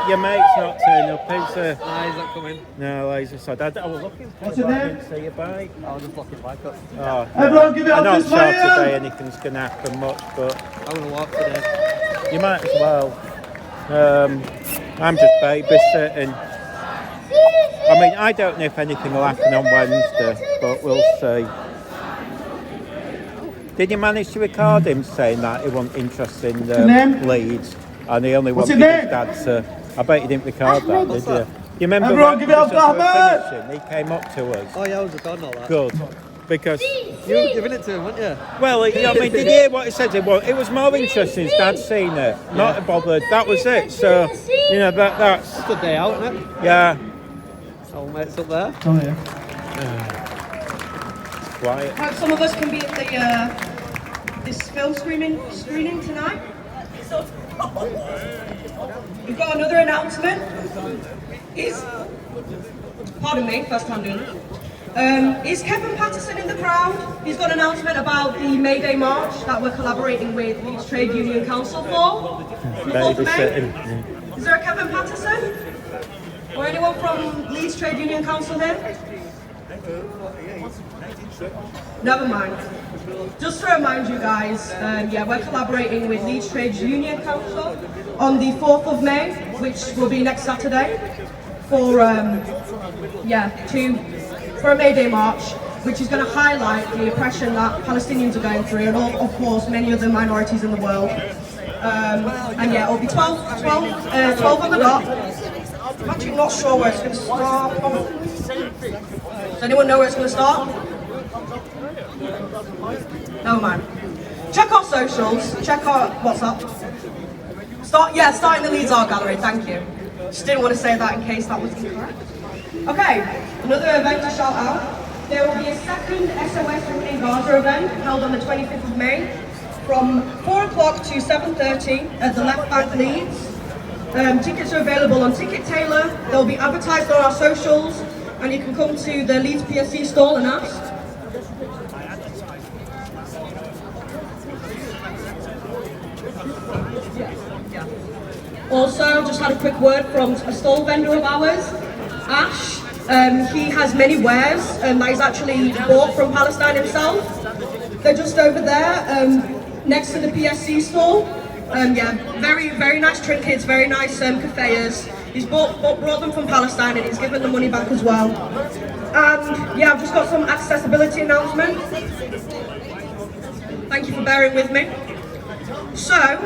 your mate's not turning up, is he? Nah, he's not coming. No, he's just said, I was looking for you, but I didn't see your bike. I was just looking like it. Oh, Everyone give it I'm up not this sure way, today anything's going to happen much, but I'm going to walk today. you might as well. I'm just babysitting. I mean, I don't know if anything will happen on Wednesday, but we'll see. Did you manage to record him saying that he wasn't interested in Leeds and he only wanted his dad to... I bet you didn't record that, did you? You remember Everyone give it up, finishing, he came up to us. Oh yeah, I was recording all that. Good. Because... You were giving it to him, weren't you? Well, I mean, did you hear what he said? It was more interesting his dad seen it, not bothered. That was it. So, you know, that's... It's a day out, isn't it? Yeah. Old mate's up there. Oh yeah. Quiet. Hope some of us can be at this film screening tonight. We've got another announcement. Pardon me, first time doing it. Is Kevin Patterson in the crowd? He's got an announcement about the May Day March that we're collaborating with Leeds Trade Union Council for. The 4th of May. Is there a Kevin Patterson? Or anyone from Leeds Trade Union Council here? Never mind. Just to remind you guys, we're collaborating with Leeds Trade Union Council on the 4th of May, which will be next Saturday, for a May Day March, which is going to highlight the oppression that Palestinians are going through, and of course many other minorities in the world. It'll be 12 on the dot. I'm actually not sure where it's going to start. Does anyone know where it's going to start? Never mind. Check our socials, check our WhatsApp. Start in the Leeds Art Gallery, thank you. Just didn't want to say that in case that was incorrect. Okay, another event to shout out. There will be a second SOS in Gaza event held on the 25th of May from 4 o'clock to 7:30 at the Left Bank Leeds. Tickets are available on Ticket Tailor. They'll be advertised on our socials, and you can come to the Leeds PSC stall and ask. Also, just had a quick word from a stall vendor of ours, Ash. He has many wares that he's actually bought from Palestine himself. They're just over there, next to the PSC stall. Very, very nice trinkets, very nice cafes. He's brought them from Palestine and he's given the money back as well. And I've just got some accessibility announcement. Thank you for bearing with me. So,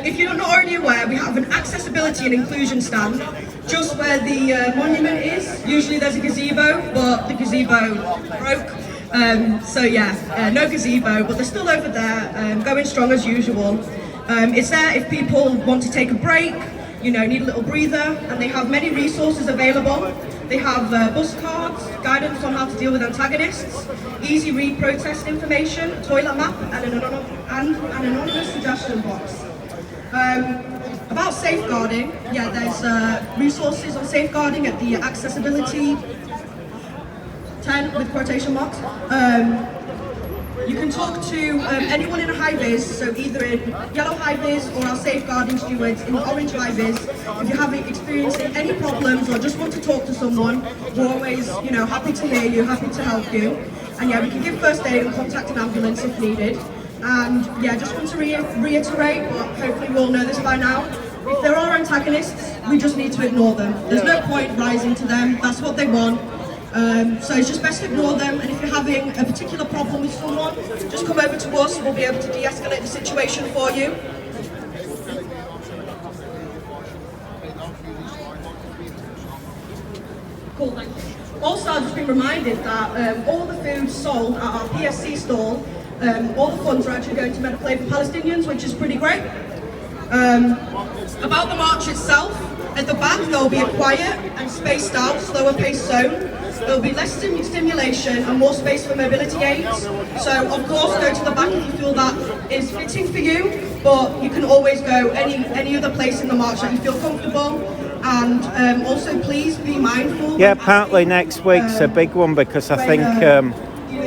if you're not already aware, we have an accessibility and inclusion stand just where the monument is. Usually there's a gazebo, but the gazebo broke. No gazebo, but they're still over there, going strong as usual. It's there if people want to take a break, need a little breather, and they have many resources available. They have bus cards, guidance on how to deal with antagonists, easy read protest information, a toilet map, and an anonymous suggestion box. About safeguarding, there's resources on safeguarding at the accessibility 10 with quotation marks. You can talk to anyone in a high-vis, so either in yellow high-vis or our safeguarding stewards in the orange high-vis. If you're experiencing any problems or just want to talk to someone, we're always, happy to hear you, happy to help you. And we can give first aid and contact an ambulance if needed. And just want to reiterate, but hopefully we all know this by now, if there are antagonists, we just need to ignore them. There's no point rising to them, that's what they want. So it's just best to ignore them, and if you're having a particular problem with someone, just come over to us and we'll be able to de-escalate the situation for you. Cool, thank you. Also, I've just been reminded that all the food sold at our PSC stall, all the funds are actually going to Play for Palestinians, which is pretty great. About the march itself, at the back there will be a quiet and spaced out, slower paced zone. There will be less stimulation and more space for mobility aids. So of course go to the back if you feel that is fitting for you, but you can always go any other place in the march that you feel comfortable. And also please be mindful. Yeah, apparently next week's a big one because I think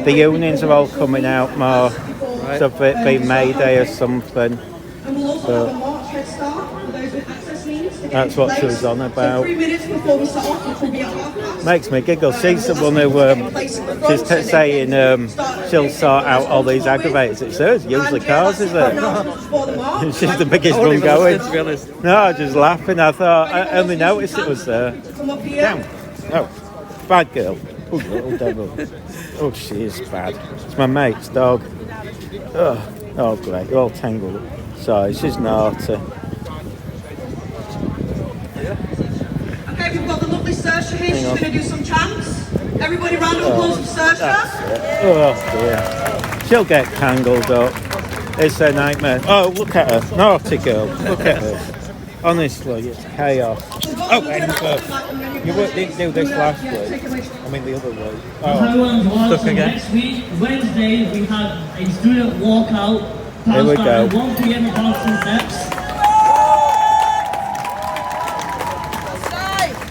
the unions are all coming out more, so it be May Day or something. And we'll also have a march head start for those with access needs. That's what she was on about. So 3 minutes before we start off, which will be at 1:30. Makes me giggle. She's the one who she's saying she'll sort out all these aggravators. It's hers, usually cars, is it? She's the biggest one going. To be honest. No, I was just laughing. I thought I only noticed it was there. Come up here. Damn. Oh, bad girl. Oh, little devil. Oh, she is bad. It's my mate's dog. Oh, great. You're all tangled up. Sorry, she's naughty. Okay, we've got the lovely Saoirse here. She's going to do some chants. Everybody, round of applause for Saoirse. Oh, dear. She'll get tangled up. It's a nightmare. Oh, look at her. Naughty girl. Look at her. Honestly, it's chaos. Oh, you didn't do this last week. I mean, the other week. Oh, Stuck again. Next week, Wednesday, we have a student walkout. Here we go. At 1 p.m. at Boston Steps.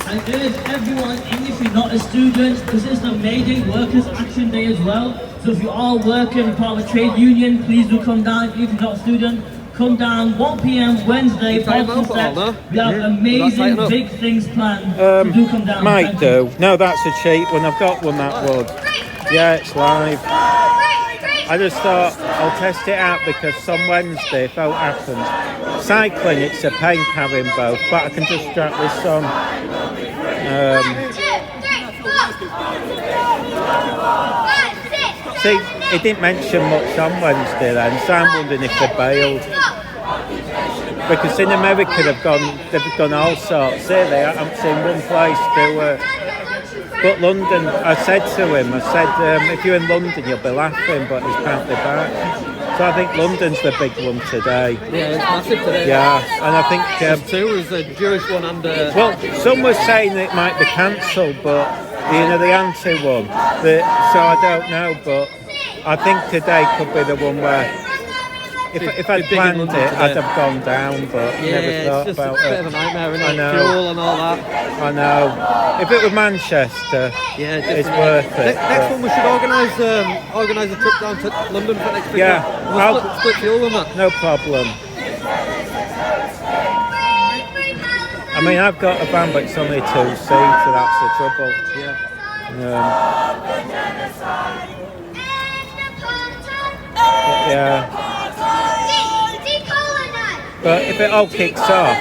I urge everyone, even if you're not a student, this is the May Day Workers' Action Day as well. So if you are working, part of a trade union, please do come down. If you're not a student, come down 1 p.m. Wednesday, Boston Steps. We have amazing big things planned. So do come down. Might do. No, that's a cheap one. I've got one that would. Yeah, it's live. I just thought I'll test it out because on Wednesday, if it happens, cycling, it's a pain carrying both, but I can just strap this on. See, he didn't mention much on Wednesday then, so I'm wondering if they bailed. Because in America they've done all sorts. Here they haven't seen one place do it. But London, I said to him, if you're in London you'll be laughing, but he's apparently back. So I think London's the big one today. Yeah, it's massive today. Yeah, and I think... Two was a Jewish one and... well, some were saying it might be cancelled, but, the anti one. So I don't know, but I think today could be the one where... If I'd planned it, I'd have gone down, but never thought it's just about a bit it. of a nightmare, isn't it? I know. Fuel and all that. I know. If it were Manchester, it's worth it. Next one, we should organise a trip down to London for next week. Yeah, We'll split fuel on that. no problem. I mean, I've got a van, but it's only 2-seater, that's the trouble. Yeah. Yeah. But if it all kicks off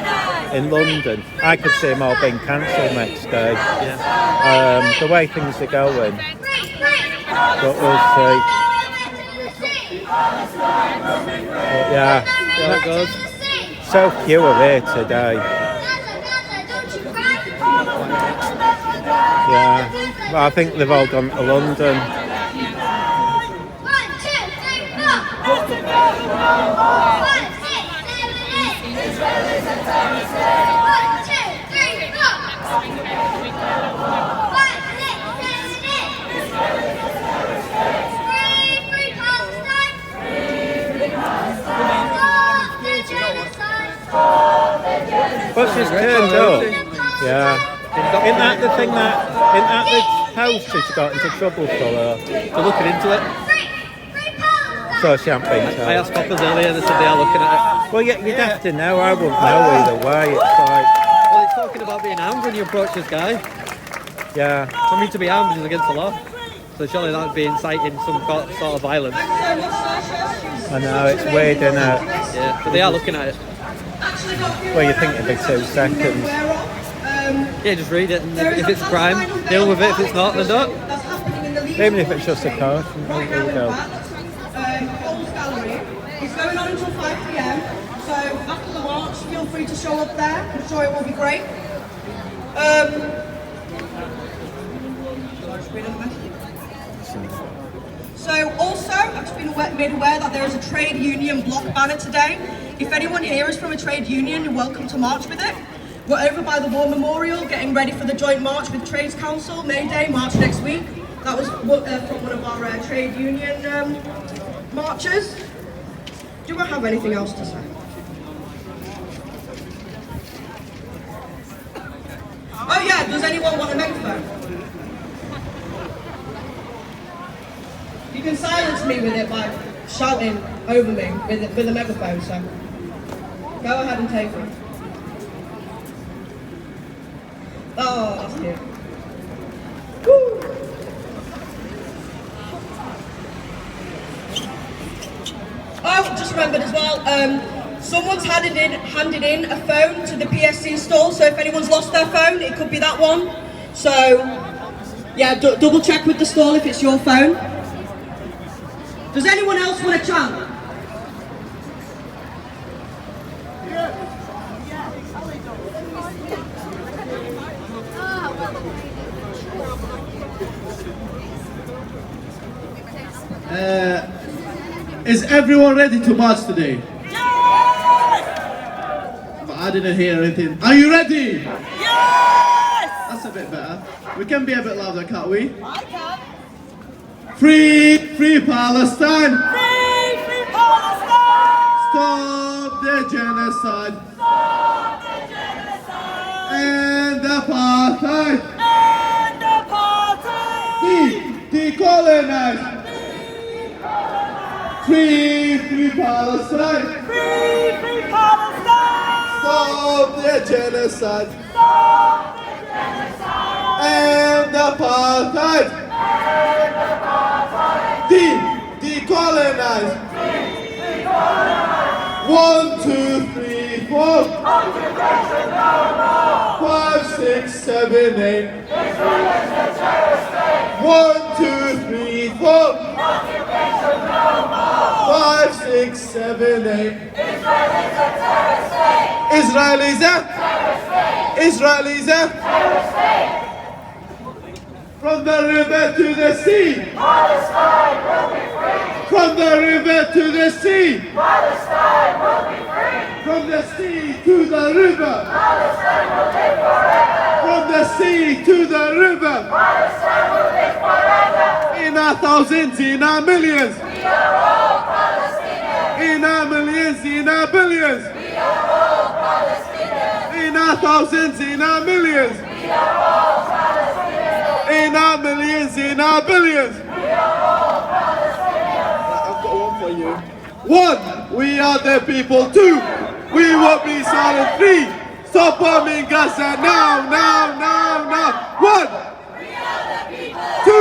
in London, I could see them all being cancelled next day. Yeah. The way things are going. But we'll see. But yeah. There it goes. So few are here today. Yeah. Well, I think they've all gone to London. But she's turned up. Yeah. Isn't that the thing isn't that the house she's got into trouble for her? For looking into it. So she hasn't been told. I asked coppers earlier, they said they are looking at it. Well, you'd have to know. I wouldn't know either way. It's like... Well, it's talking about being armed when you approach this guy. Yeah. For me to be armed is against the law. So surely that would be inciting some sort of violence. I know, it's weird, isn't it? Yeah, but they are looking at it. Well, you think it'd be 2 seconds. Yeah, just read it. And if it's a crime, deal with it. If it's not, then don't. Even if it's just a car. There we go. It's going on until 5 p.m. So after the march, feel free to show up there. I'm sure it will be great. So also, I've just been made aware that there is a trade union block banner today. If anyone here is from a trade union, you're welcome to march with it. We're over by the War Memorial, getting ready for the joint march with Trades Council, May Day, march next week. That was from one of our trade union marches. Do I have anything else to say? Oh yeah, does anyone want a megaphone? You can silence me with it by shouting over me with a megaphone, so. Go ahead and take one. Oh, that's cute. Woo. Oh, just remembered as well, someone's handed in a phone to the PSC stall, so if anyone's lost their phone, it could be that one. So, yeah, double check with the stall if it's your phone. Does anyone else want a chant? Is everyone ready to march today? Yes! I didn't hear anything. Are you ready? Yes! That's a bit better. We can be a bit louder, can't we? I can. Free Palestine! Free Palestine! Stop the genocide! Stop the genocide! End apartheid! End apartheid! Decolonize! Free Palestine! Free Palestine! Stop the genocide! Stop the genocide! End apartheid! End apartheid! Decolonize! 1, 2, 3, 4. Occupation no more! 5, 6, 7, 8. Israel is a terrorist state! 1, 2, 3, 4. Occupation no more! 5, 6, 7, 8. Israel is a terrorist state! Israel is a Terrorist state! Israel is a Terrorist state! from the river to the sea. Palestine will be free! From the river to the sea. Palestine will be free! From the sea to the river. Palestine will live forever! From the sea to the river. Palestine will live forever! In our thousands, in our millions. We are all Palestinians! In our millions, in our billions. We are all Palestinians! In our thousands, in our millions. We are all Palestinians! In our millions, in our billions. We are all Palestinians! I've got one for you. 1, we are the people. 2, we will be silent. 3, stop bombing Gaza now, now, now, now. 1, We are the people! 2,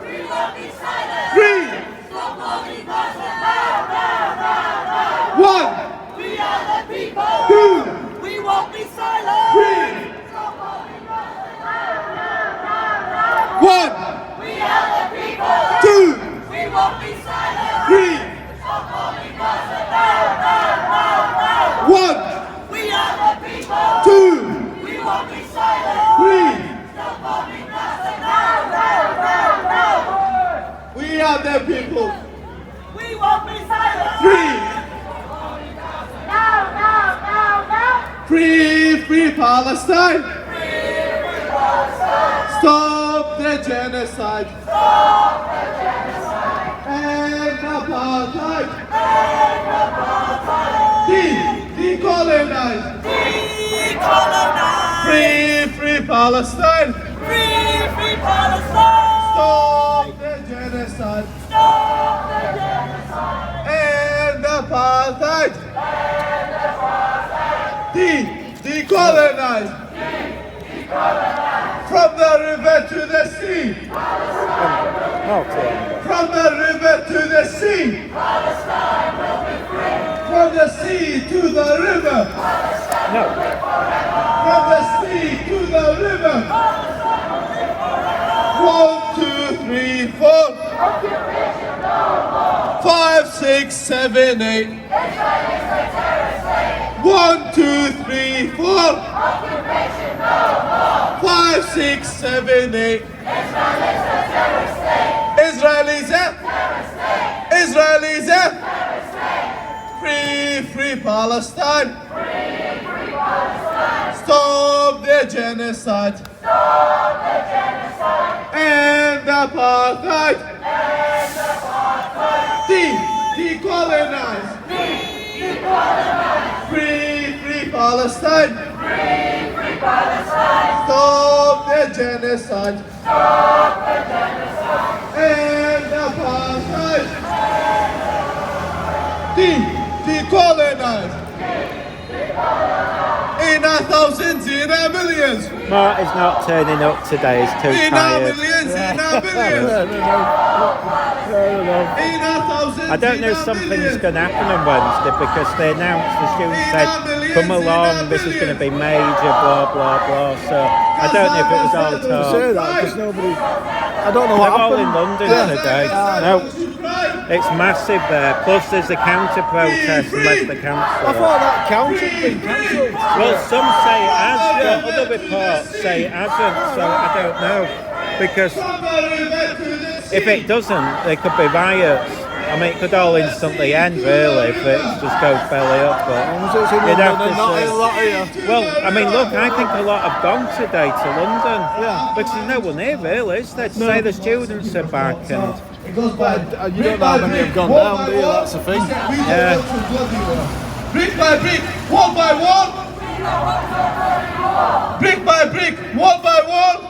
We won't be silent! 3, Stop bombing Gaza now, now, now, now! 1, We are the people! 2, We won't be silent! 3, Stop bombing Gaza now, now, now, now! 1, We are the people! 2, We won't be silent! 3, Stop bombing Gaza now, now, now, now! 1, We are the people! 2, We won't be silent! 3. Stop bombing Gaza now, now, now, now! We are the people. We won't be silent! 3, Now, now, now, now! free Palestine. Free Palestine! Stop the genocide. Stop the genocide! End apartheid. End apartheid! Decolonize. Decolonize! Free Palestine. Free Palestine! Stop the genocide. Stop the genocide! End apartheid. End apartheid! Decolonize. From the river to the sea. Okay. From the river to the sea. Palestine will be free! From the sea to the river. No. From the sea to the river. 1, 2, 3, 4. Occupation no more! 5, 6, 7, 8. Israel is a terrorist state! 1, 2, 3, 4. Occupation no more! 5, 6, 7, 8. Israel is a terrorist state! Israel is a. Terrorist state! Israel is a. Terrorist state! Free Palestine. Free Palestine! Stop the genocide. Stop the genocide! End apartheid. End apartheid! Decolonize. Decolonize! Free Palestine. Free Palestine! Stop the genocide. Stop the genocide! End apartheid. Decolonize. In our thousands, in our millions. Marty's not turning up today, he's too In our tired. millions, in our billions. In our thousands, I don't know if in our something's millions. going to happen on Wednesday because they announced, the students said, come along, this is going to be major, blah, blah, blah. So I don't know if it was all talk. Say that because nobody. I don't know They're what all happened. in London today. No, it's massive there. Plus there's a counter protest unless they I cancel it. thought that count had been cancelled. Well, some say it has, but other reports say it hasn't, so I don't know. Because if it doesn't, there could be riots. I mean, it could all instantly end, really, if it just goes belly up. But you'd have to say. Well, I mean, look, I think a lot have gone today to London. Yeah. Because there's no one here, really, is there? To say the students are back and... You don't know how many have gone down, do you? That's the thing. Yeah. Brick by brick, wall by wall. Brick by brick, wall by wall.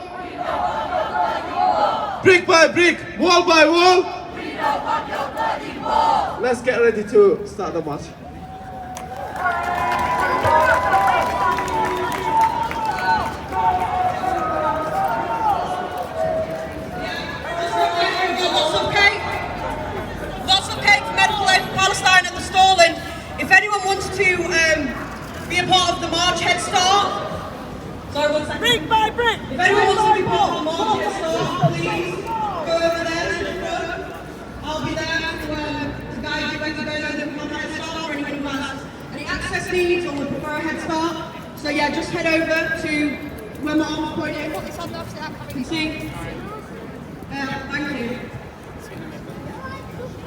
Brick by brick, wall by wall. Let's get ready to start the march. Lots of cake for Medical Aid for Palestine at the stall, and if anyone wants to be a part of the march, head start. Sorry, one second. Brick by brick. If anyone wants to be part of the march, head start, please go over there to the front. I'll be there to guide you when you go down the head start for anyone who has any access needs or would prefer a head start. So yeah, just head over to where my arm's pointing. You can see. Thank you.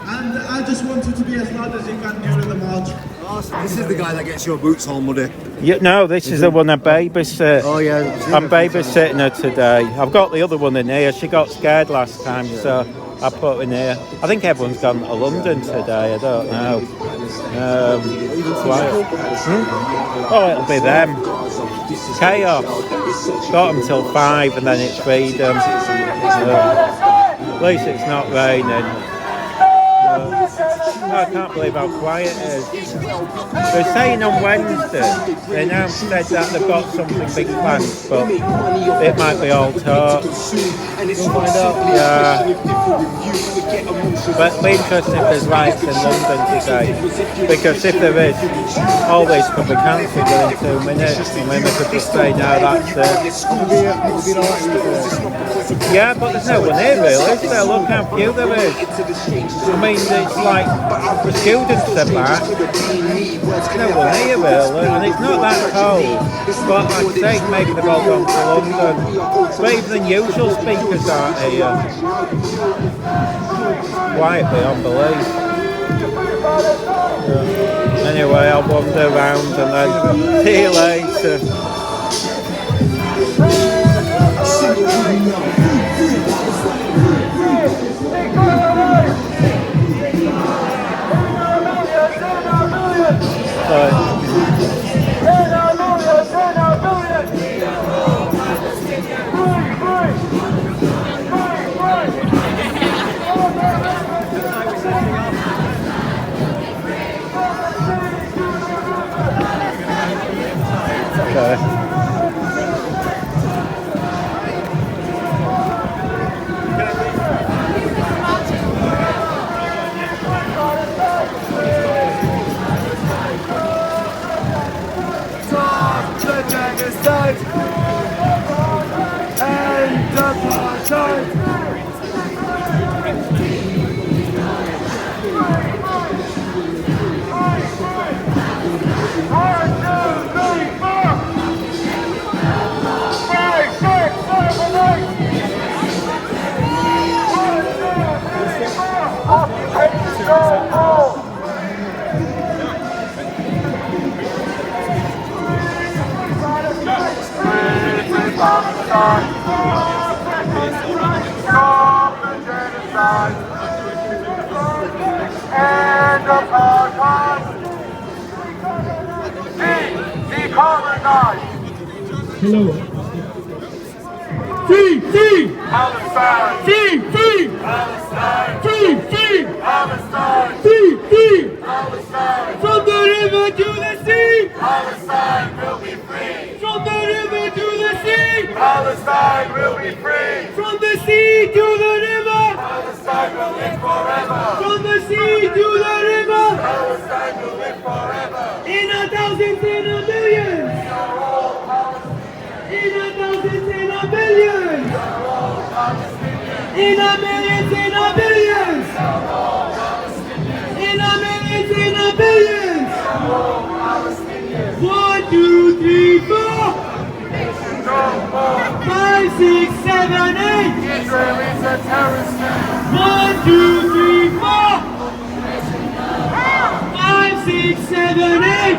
And I just want you to be as loud as you can during the march. This is the guy that gets your boots all muddy. Yeah, no, this is the one I babysit. Oh, yeah. I'm babysitting her today. I've got the other one in here. She got scared last time, so I put her in here. I think everyone's gone to London today. I don't know. Quiet. Oh, it'll be them. Chaos. Got them till 5 and then it's freedom. At least it's not raining. I can't believe how quiet it is. They're saying on Wednesday, they now said that they've got something big planned, but it might be all talk. We'll find out. Yeah. But it'll be interesting if there's riots in London today, because if there is, all these could be cancelled within 2 minutes. I mean, they could just say, no, that's it. Yeah, but there's no one here really, is there? Look how few there is. I mean, it's like the students are back. There's no one here really, and it's not that cold. But like I say, maybe they've all gone to London. But even the usual speakers aren't here. Quiet beyond belief. Yeah. Anyway, I'll wander around and then see you later. Hello. Free, free! Palestine! Free, free! Palestine! Free, free! Palestine! Free, free! Palestine! From the river to the sea! Palestine will be free. From the river to the sea. Palestine will be free. From the sea to the river. Palestine will live forever. From the sea to the river. Palestine will live forever. In a thousands, in a millions. In a thousands, in a billions. In a millions, in a billions. In a millions, in a billions. 1, 2, 3, 4. 5, 6, 7, 8. Israel is a terrorist state. 1, 2, 3, 4. 5, 6, 7, 8.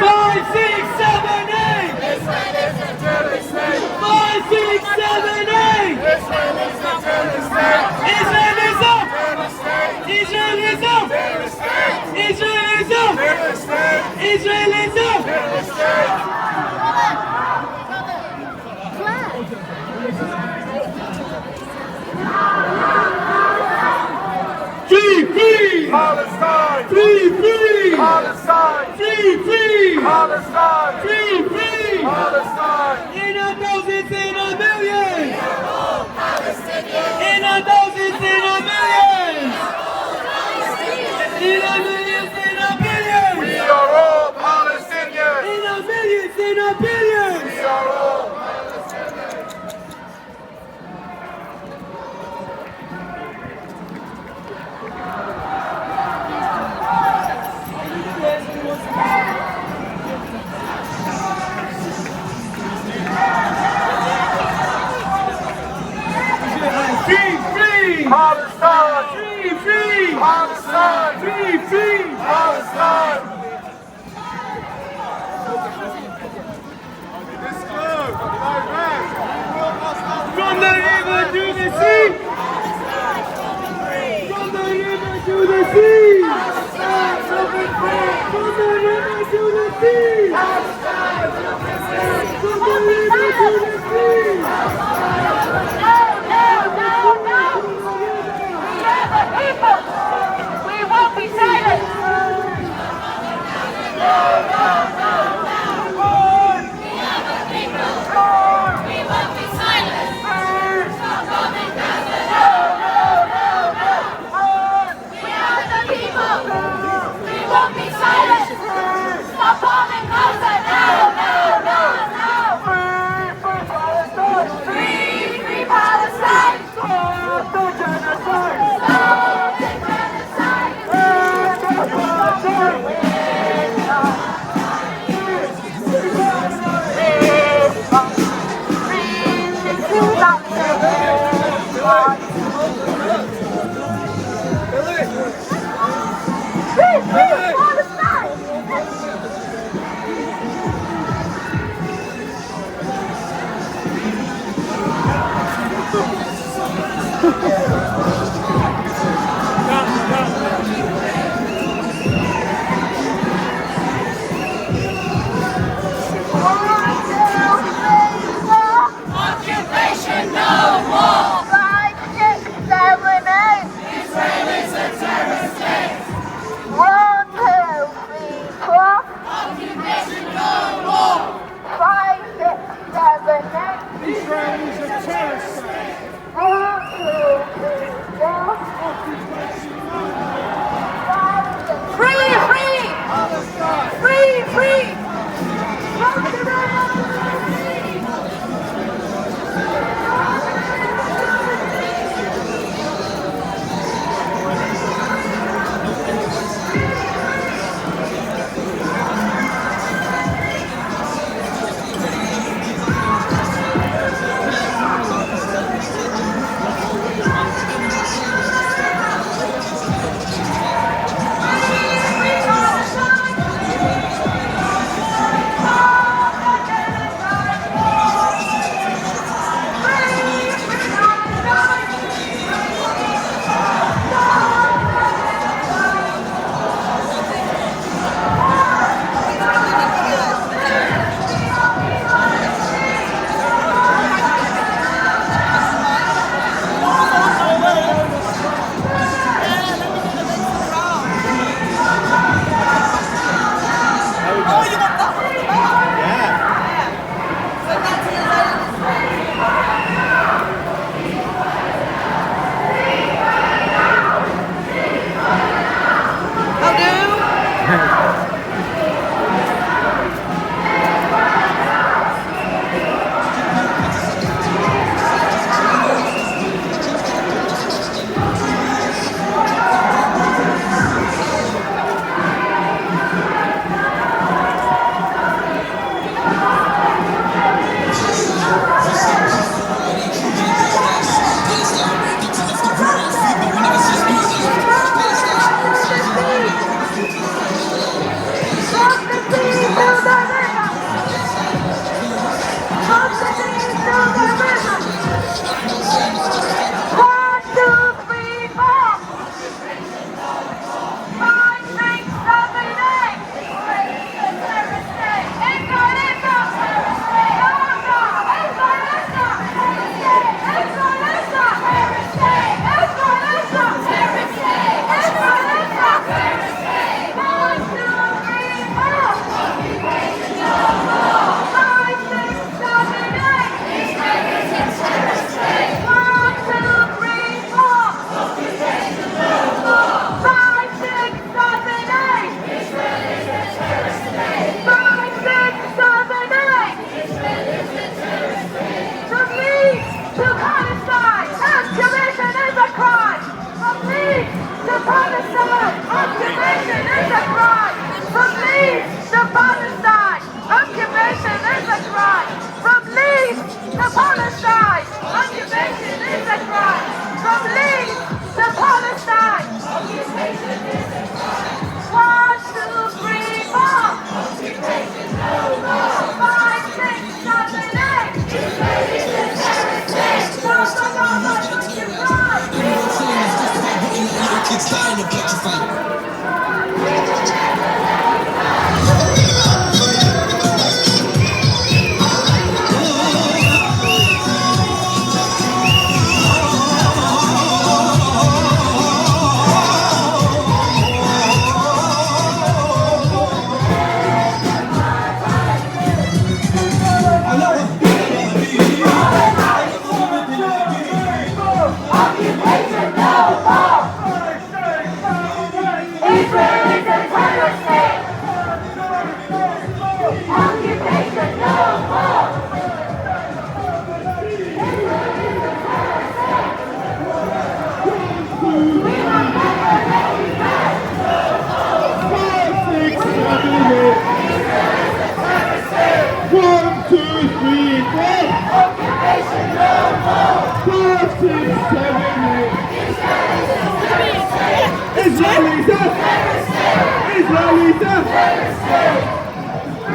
5, 6, 7, 8. Israel is a terrorist state. 5, 6, 7, 8. Israel is a terrorist state. Israel is up. Terrorist state. Israel is up. Terrorist state. Israel is up. Terrorist state. Israel is up. Terrorist state. Free. Palestine. Free. Palestine. Free. Palestine. Free. Palestine. In a thousands, in a millions. In a thousands, in a millions. In a millions, in a billions. We are all Palestinians. In a millions, in a billions. We are all Free. Palestine. Free. Palestine. Free. Palestine. From the river to the sea. From the river to the sea. From the river to the sea. From the river to the sea. We won't be silent! Stop bombing Gaza! Free Palestine! Stop the genocide! Stop the genocide!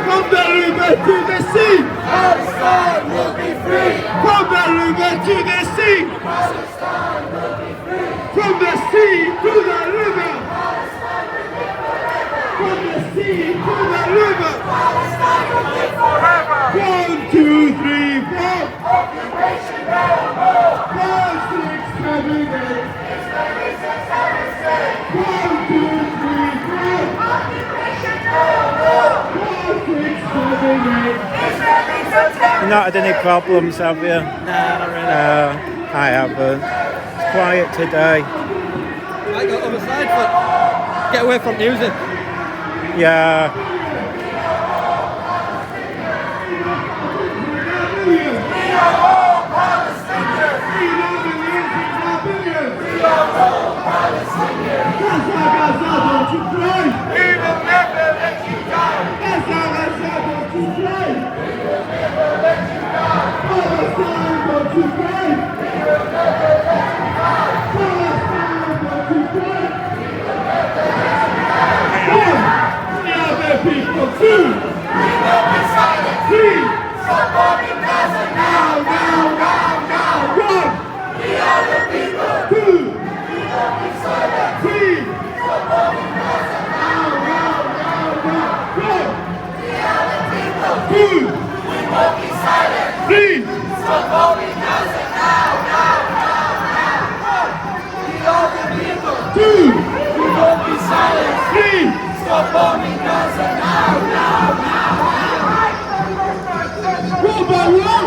From the river to the sea, Palestine will be free. from the river to the sea, Palestine will be free. from the sea to the river, from the sea to the river. Palestine will live forever. 1, 2, 3, 4, Occupation no more. 5, 6, 7, 8. Israel is a terrorist state. 1, 2, 3, 4, Occupation no more. 5, 6, 7, 8. Israel is a terrorist You've not had any problems, have you? Nah, not really. No, I haven't. It's quiet today. Might go other side, but get away from music. Yeah. We are all Palestinians. We are all Palestinians. Gaza, Gaza, don't you cry! We will never let you down. Gaza, Gaza, don't you cry! We will never let you down. Palestine, don't you cry! We will never let you down. Palestine, don't you cry! We will never let you down. We are the people too! We will be silent. 3, Stop bombing Gaza now, now, now, now. 1, We are the people. 2, We will be silent. 3, Stop bombing Gaza now, now, now, now. 1, We are the people. 2, We won't be silent. 3, Stop bombing Gaza now, now, now, now. We are the people. 2, We won't be silent. 3. Stop bombing Gaza now, now, now. Roll by roll!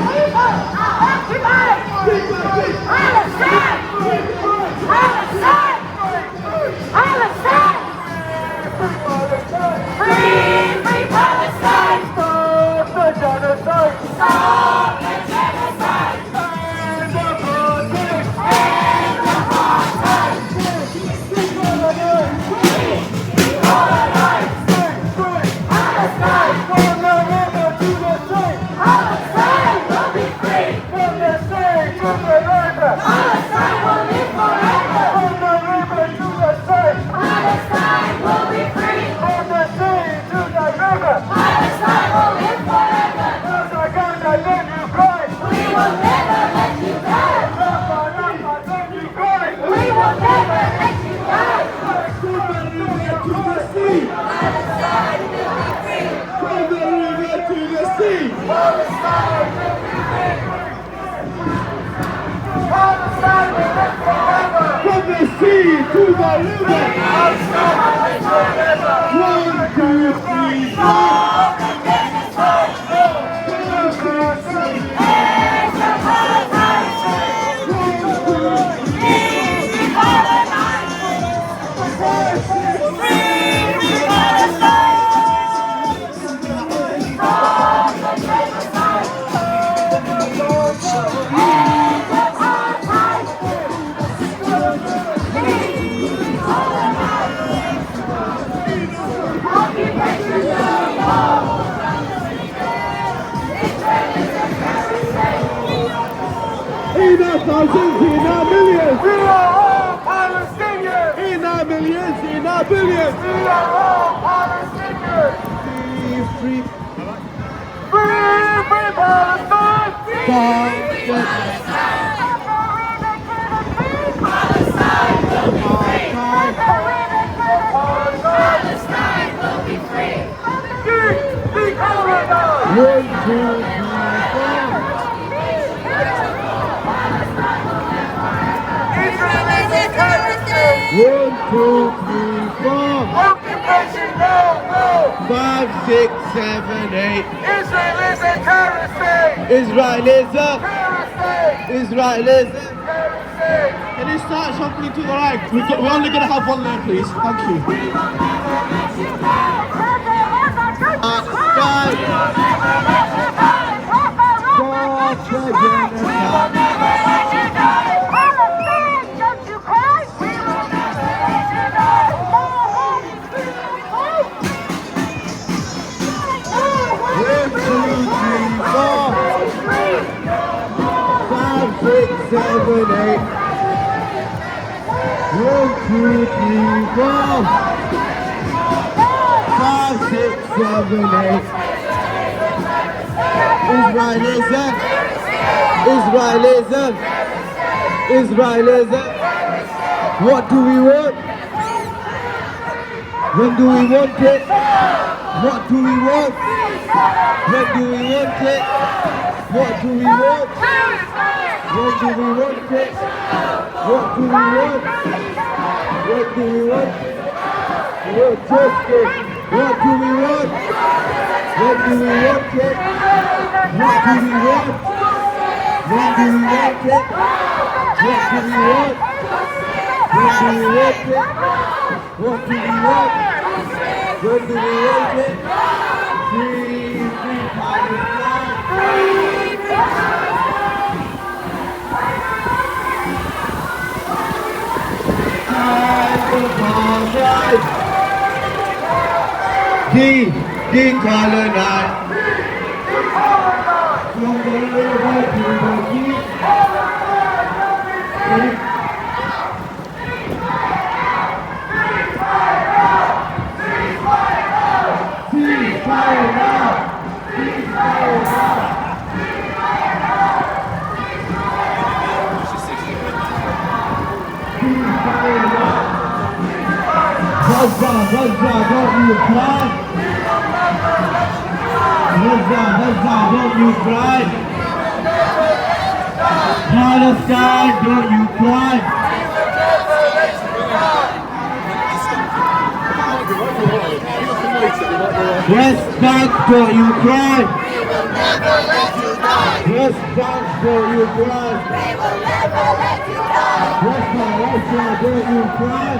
Free Palestine! Stop the genocide! Stop the genocide! End apartheid! End apartheid! Free Palestine! Palestine! From the river to the sea! Palestine will be free! From the sea to the river! Palestine will live forever! From the river to the sea! Palestine will be free! From the sea to the river! Palestine will live forever! Gaza, Gaza, then you cry! We will never let you die! Rafa, Rafa, then you cry! We will never let you die! From the river to the sea! Palestine will be free! From the river to the sea! Palestine will be free! Palestine will live forever! From the sea to the river! Palestine will live forever! 1, 2, 3, 4! Stop the genocide! End apartheid! Free Palestine! Free Palestine! Stop the genocide! End apartheid! Occupation no more! Israel is a terrorist state! Enough thousands, enough millions! We are all Palestinians. Enough millions, enough billions! We are all Palestinians. Free, Free Palestine. Palestine will be free! Palestine will be free! Free Palestine. 1, 2, 3, 4! Israel is a terrorist state. 1, 2, 3, 4! Occupation no more. 5, 6, 7, 8! Israel is a terrorist state. Israel is up! Terrorist state. Israel is up! Terrorist state. Can you start shuffling to the right? We're only going to have one there, please. Thank you. Seven, 8. 1, 2, 3, 4. 5, 6, 7, 8. Israelism. Israelism. Israelism. What do we want? When do we want it? What do we want? When do we want it? What do we want? When do we want it? What do we want? What do we want? What justice? What do we want? When do we want it? What do we want? When do we want it? What do we want? When do we want it? What do we want? When do we want it? Free Palestine! Decolonize. From the river to the sea. Ceasefire now! Ceasefire now! Gaza, don't you cry! Gaza, don't you cry! Palestine, don't you cry! West Bank, don't you cry! West Bank, don't you cry! West Bank, don't you cry!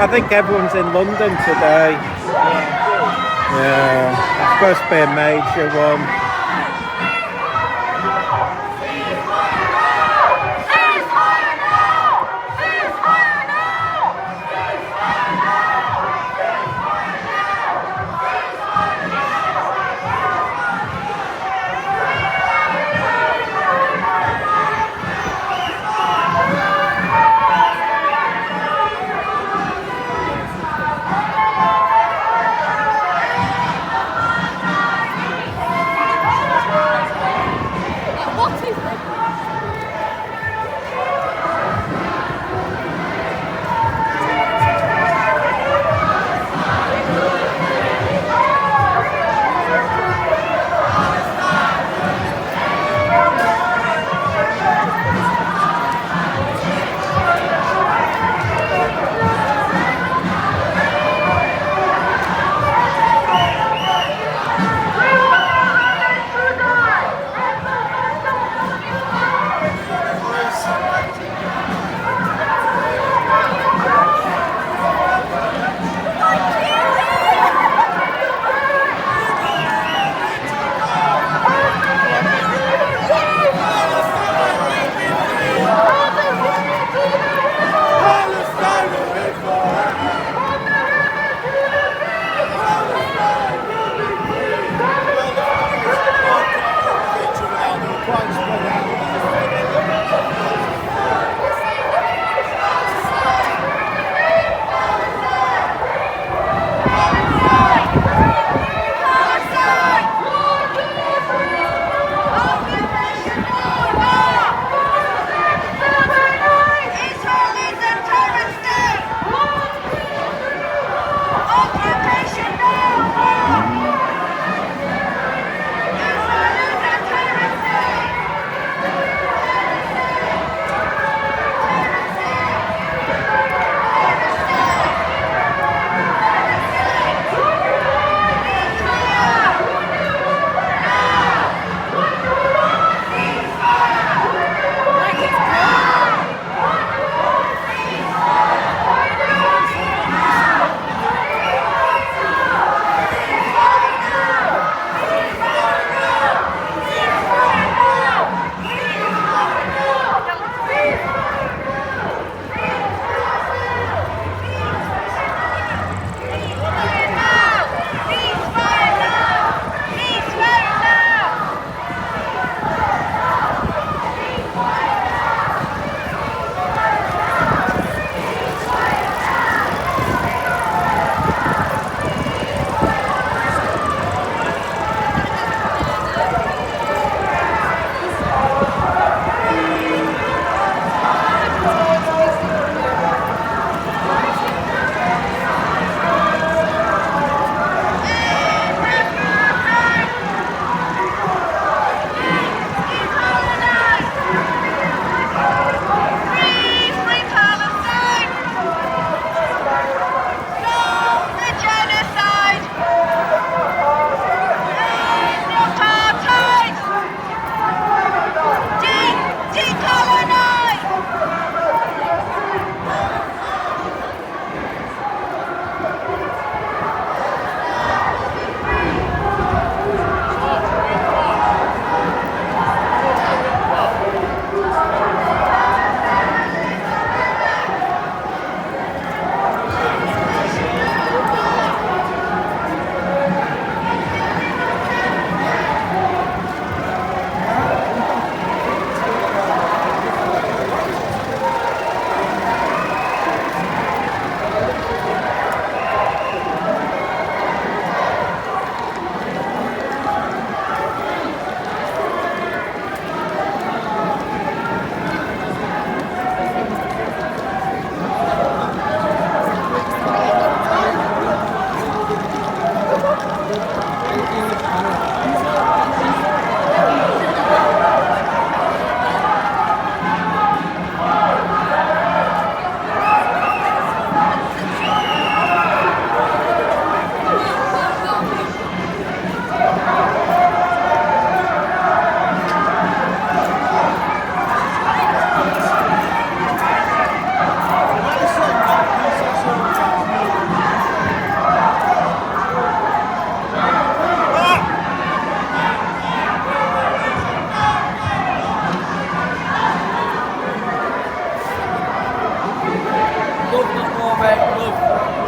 I think everyone's in London today. Yeah, it's supposed to be a major one.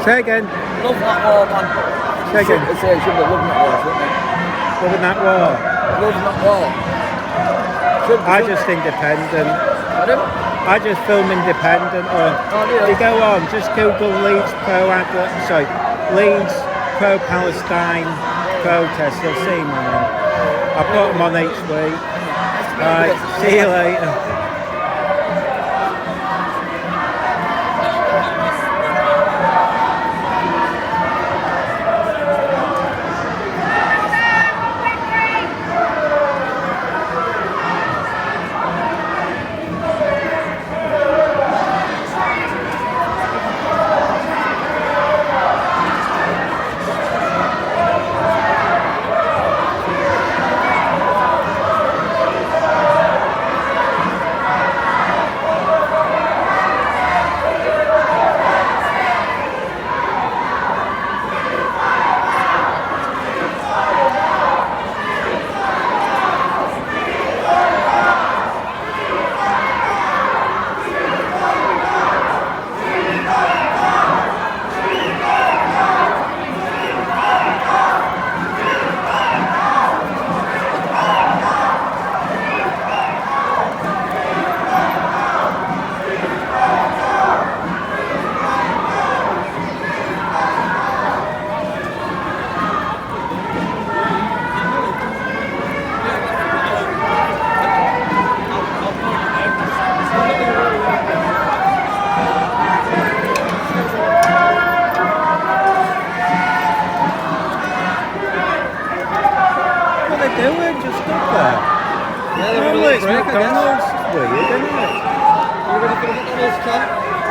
Say again. Love that war, man. Say again. It should be loving that war, shouldn't it? Loving that war. Loving that war. I just independent. Pardon? I just film independent. Or yeah. you go on, just Google Leeds Leeds Pro-Palestine protests. You'll see them on them. I put them on each week. Right, see you later.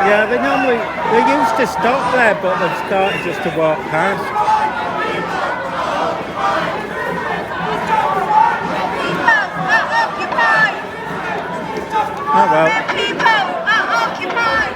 Yeah, they used to stop there, but they've started just to walk past. Oh well. People are occupied.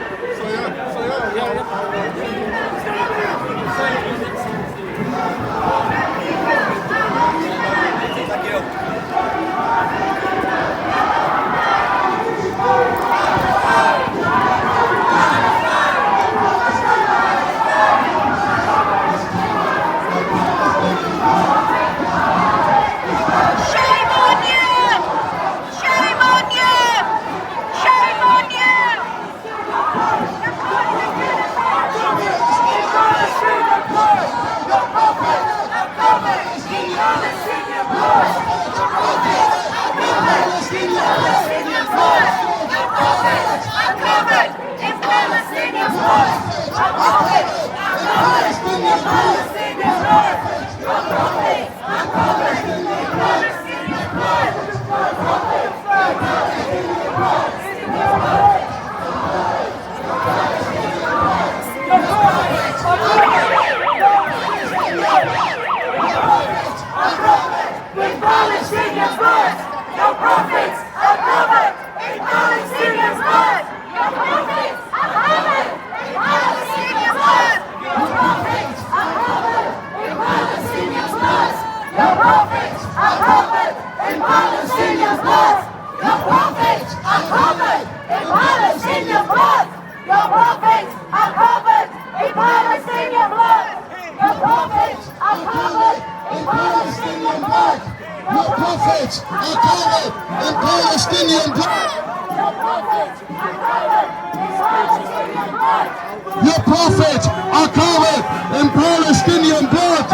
Your prophets are covered in Palestinian blood.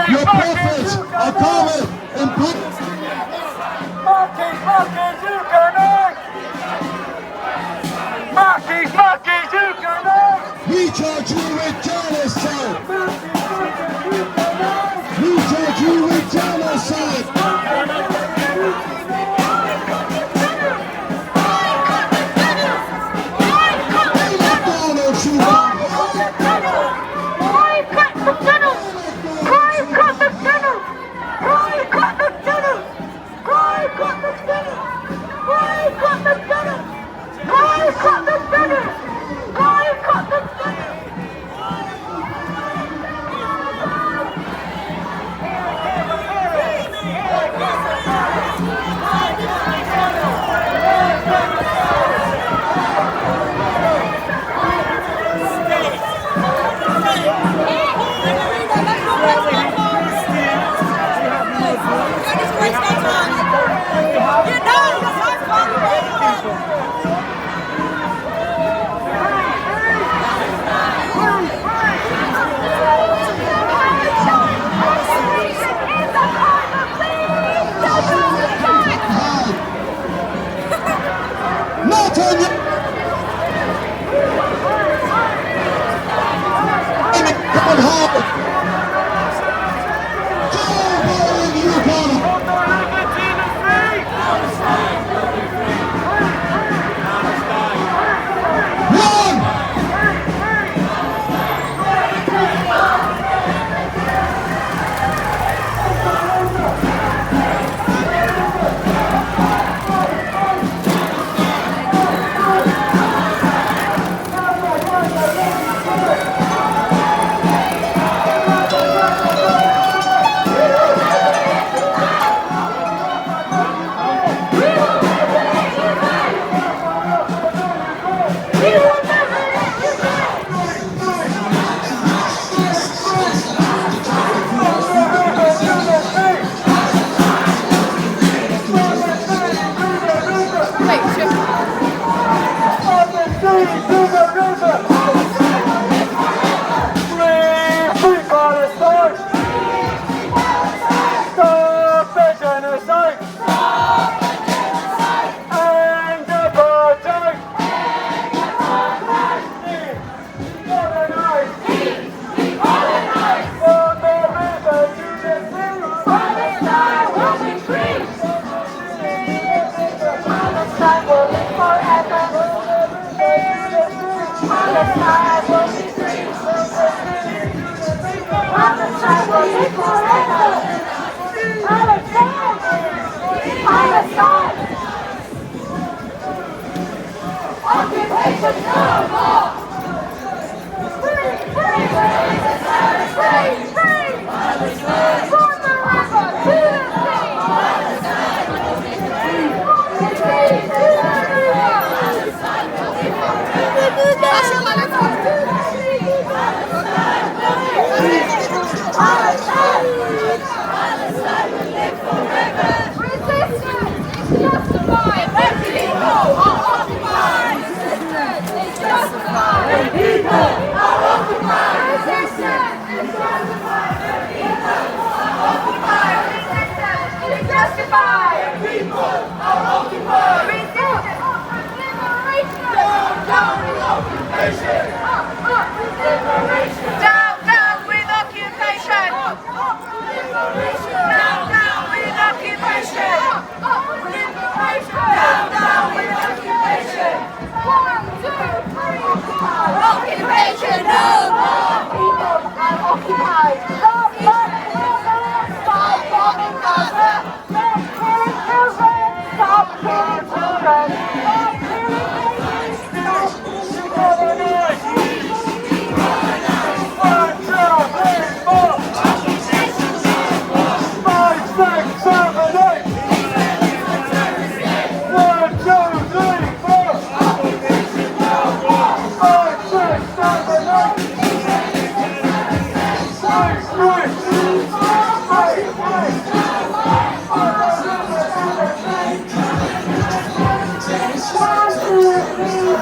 Your prophets are covered in Palestinian blood. We charge you with genocide. We charge you with genocide. Boycott the tunnels! live forever. Palestine! Palestine! Occupation no more! Free! Free! Free! Free! From the river to the sea! From the sea to the river! Palestine will live forever! Resistance is justified when people are occupied! Resistance is justified when people are occupied! Resistance is justified when people are occupied! Resistance is justified when people are occupied! Resistance! Liberation! Down with occupation! Liberation! Down with occupation! Liberation! Down with occupation! Liberation! Down with occupation! 1, 2, 3, occupation no more! People are occupied! Stop bombing Gaza! Stop bombing Gaza! Stop killing children! Stop killing children! Stop killing babies! Stop killing babies! 1, 2, 3, 4! 5, 6, 7, 8! 1, 2, 3, 4! 5, 6, 7, 8!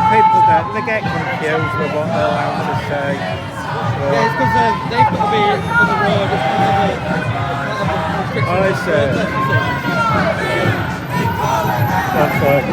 People they get confused with what they're allowed to say. Yeah, it's because they've got to be on the road. I see. That's right.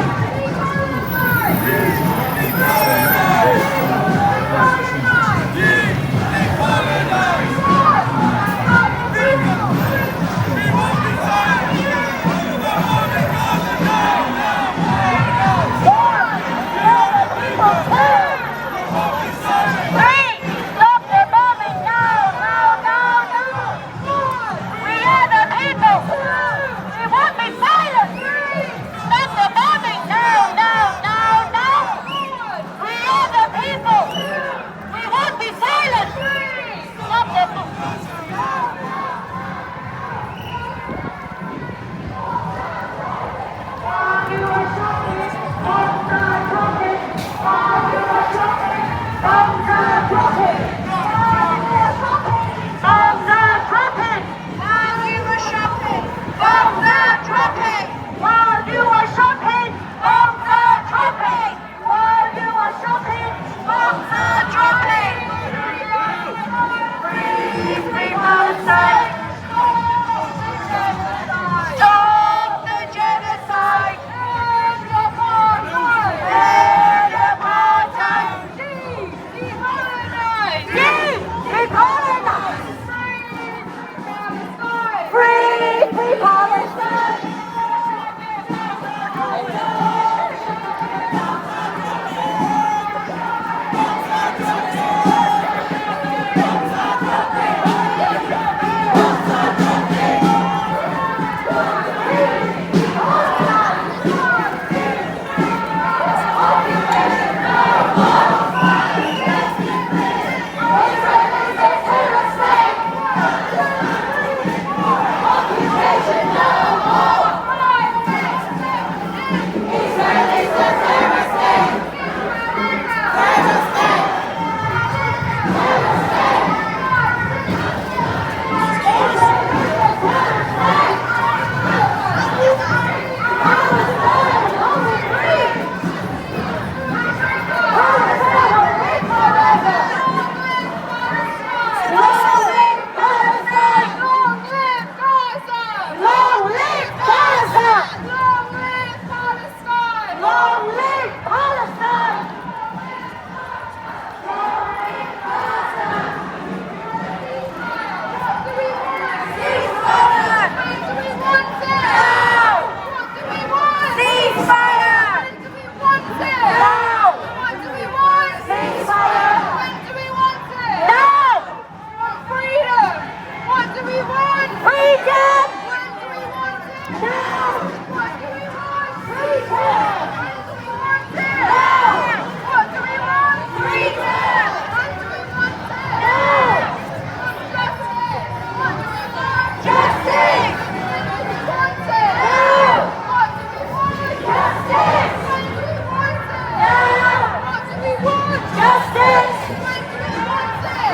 justice.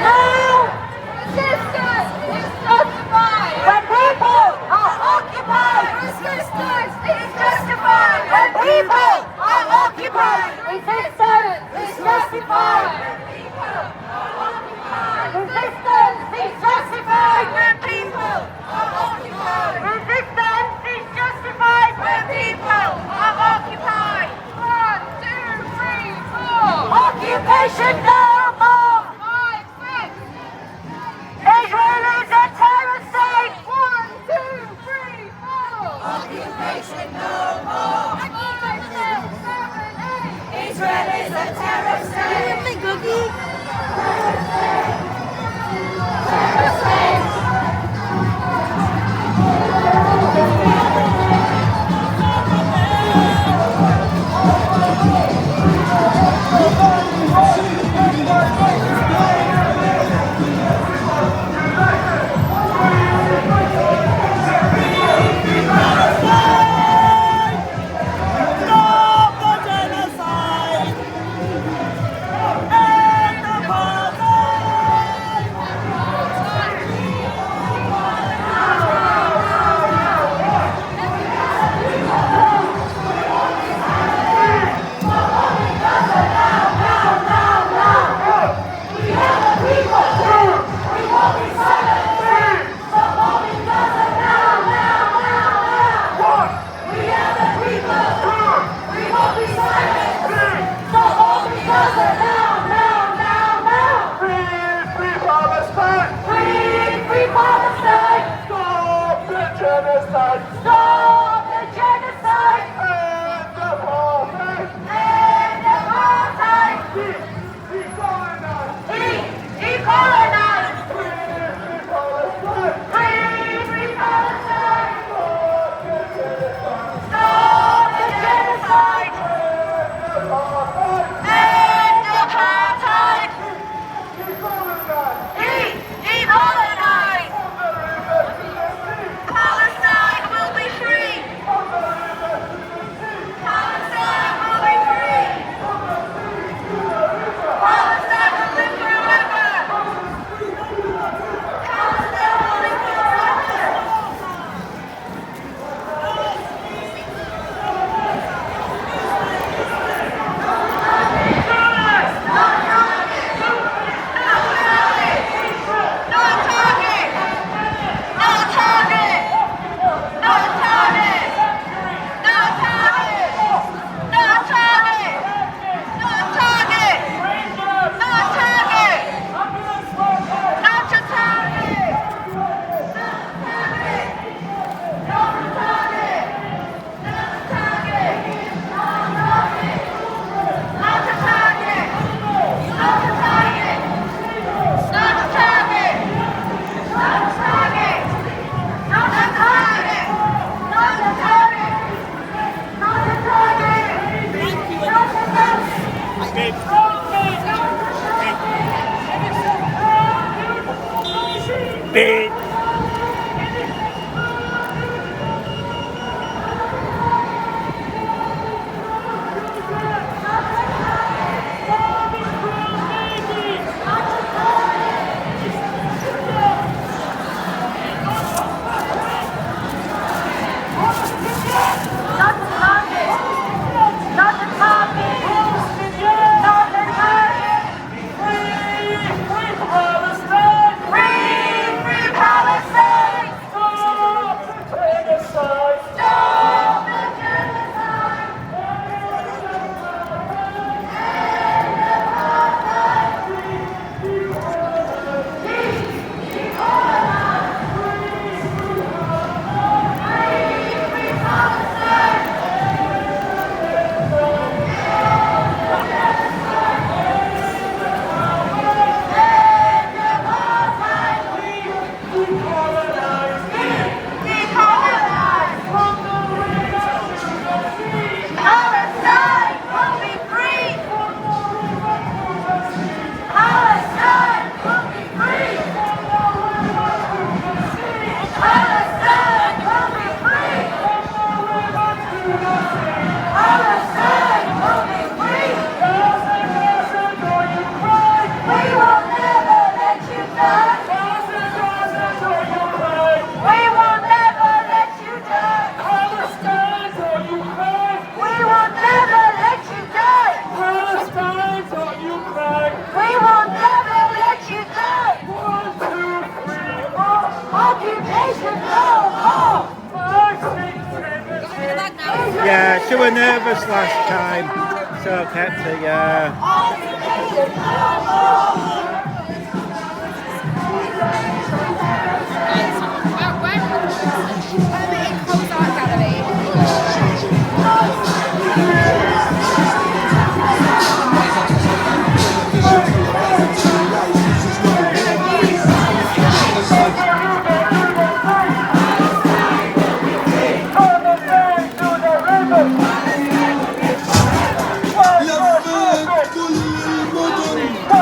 Now, resistance is justified. When people are occupied, resistance is justified. When people are occupied, resistance is justified. Resistance is justified when people are occupied. Resistance is justified when people are occupied. 1, 2, 3, 4. Occupation no more. 5, 6. Israel is a terror state. 1, 2, 3, 4. Occupation no more. 5, 6, 7, 8. Israel is a terror state. Stop the genocide! End apartheid! End apartheid! Decolonize! Free Palestine! Stop the genocide! End apartheid! Decolonize! Palestine will be free! Palestine will be free! Palestine will live forever! Palestine will live forever! Beat. Free Palestine! Yeah, she was nervous last time, so I kept her, yeah. Love كل المدن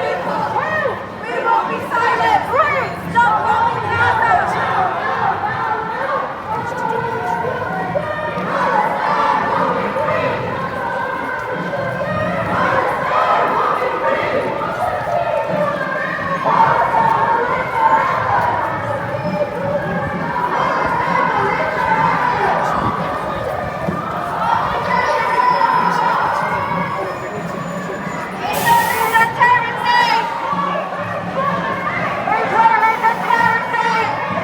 We won't be silent. Stop bombing Gaza. Israel is a terror state!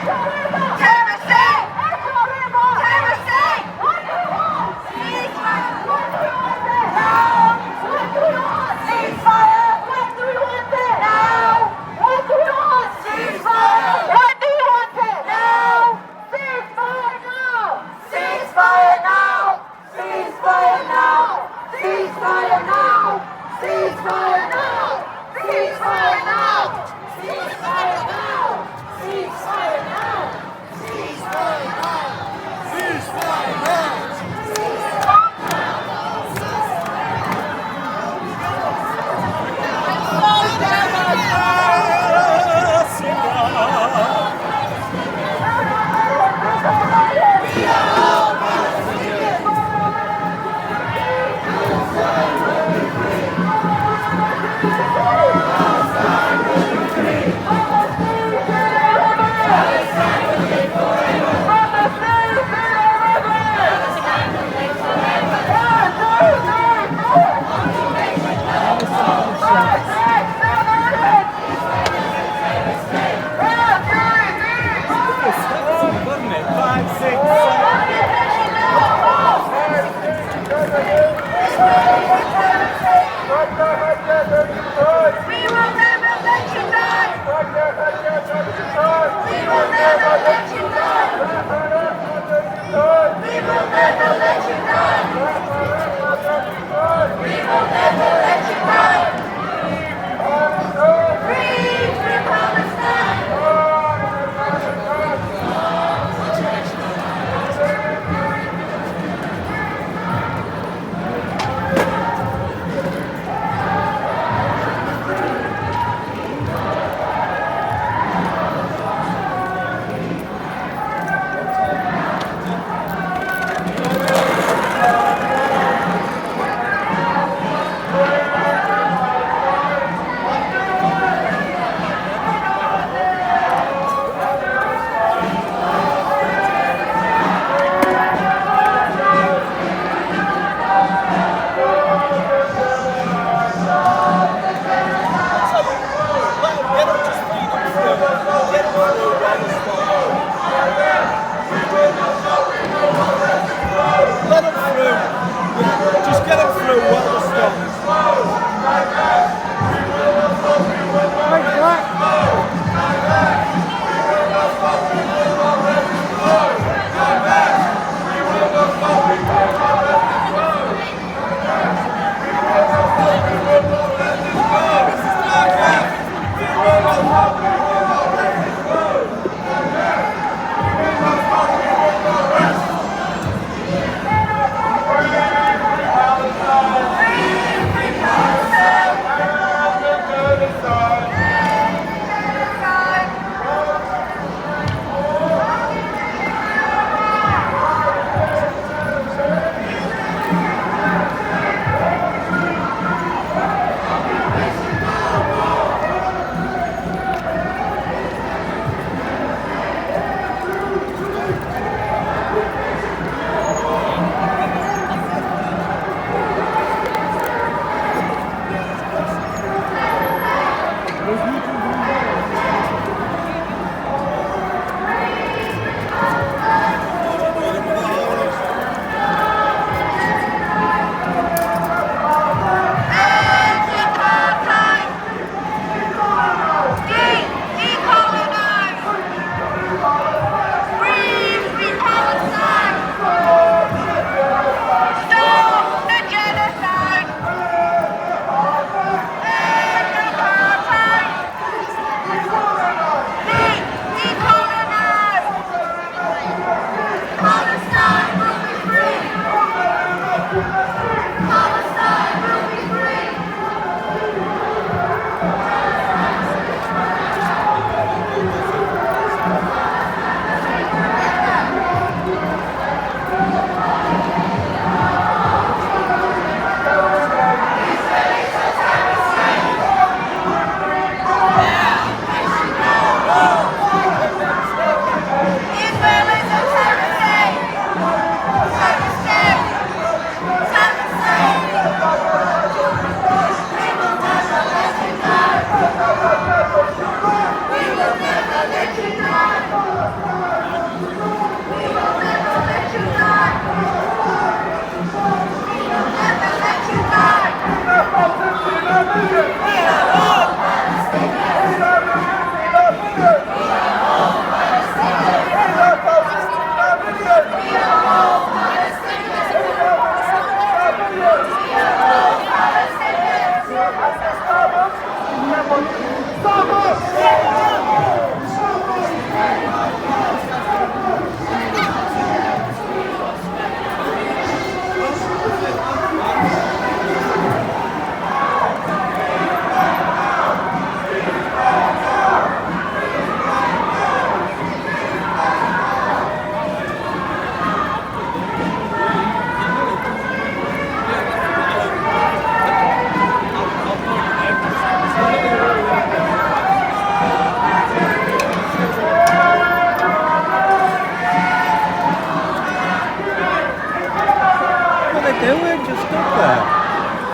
What are they doing? Just stop there.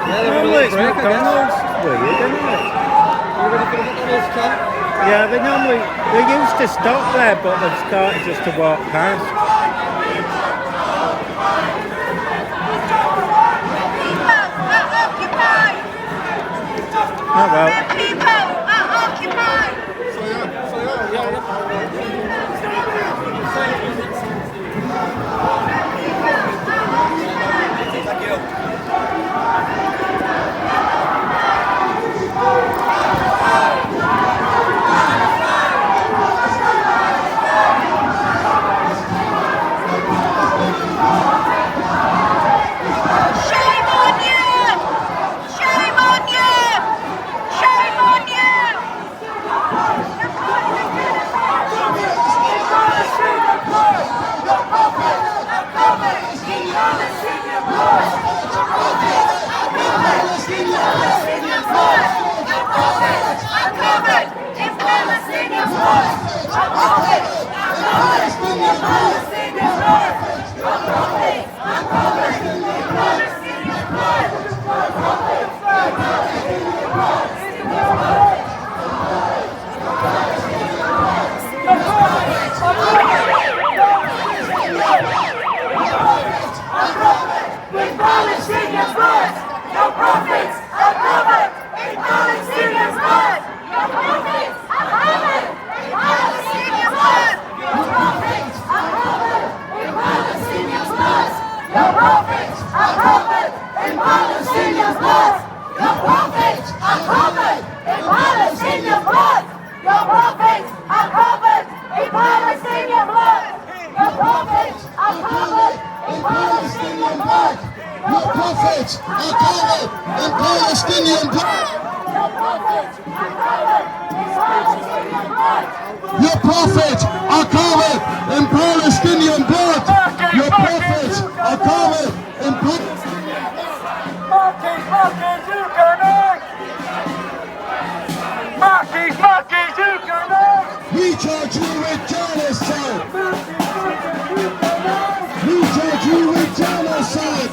Yeah, they're Normally really it's break, I guess. McDonald's. It's weird, isn't it? You ready for the McDonald's camp? Yeah, they used to stop there, but they've started just to walk past. Oh well. Shame on you! Shame on you! Shame on you! Palestinian blood! Your prophets are covered in Palestinian blood! Your prophets are covered in Palestinian blood! Your prophets are covered in Palestinian blood! Your prophets are covered in Palestinian blood! Your prophets are covered in Palestinian blood! Your prophets are covered in Palestinian blood! Your prophets are covered in Palestinian blood! Your prophets are covered in Palestinian blood. Your prophets are covered in Palestinian blood! Your prophets are covered in Palestinian blood. Your prophets are covered in Palestinian blood. We charge you with genocide. We charge you with genocide.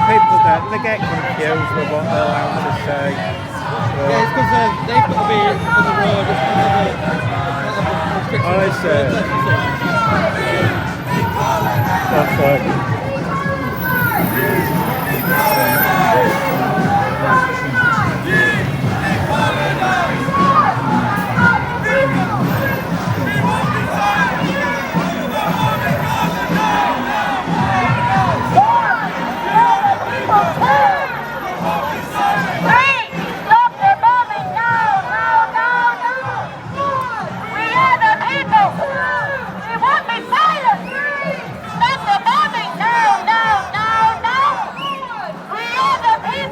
People that they get confused with what they're allowed to say. Yeah, it's because they've got to be on the road. I see. That's right. We are the people!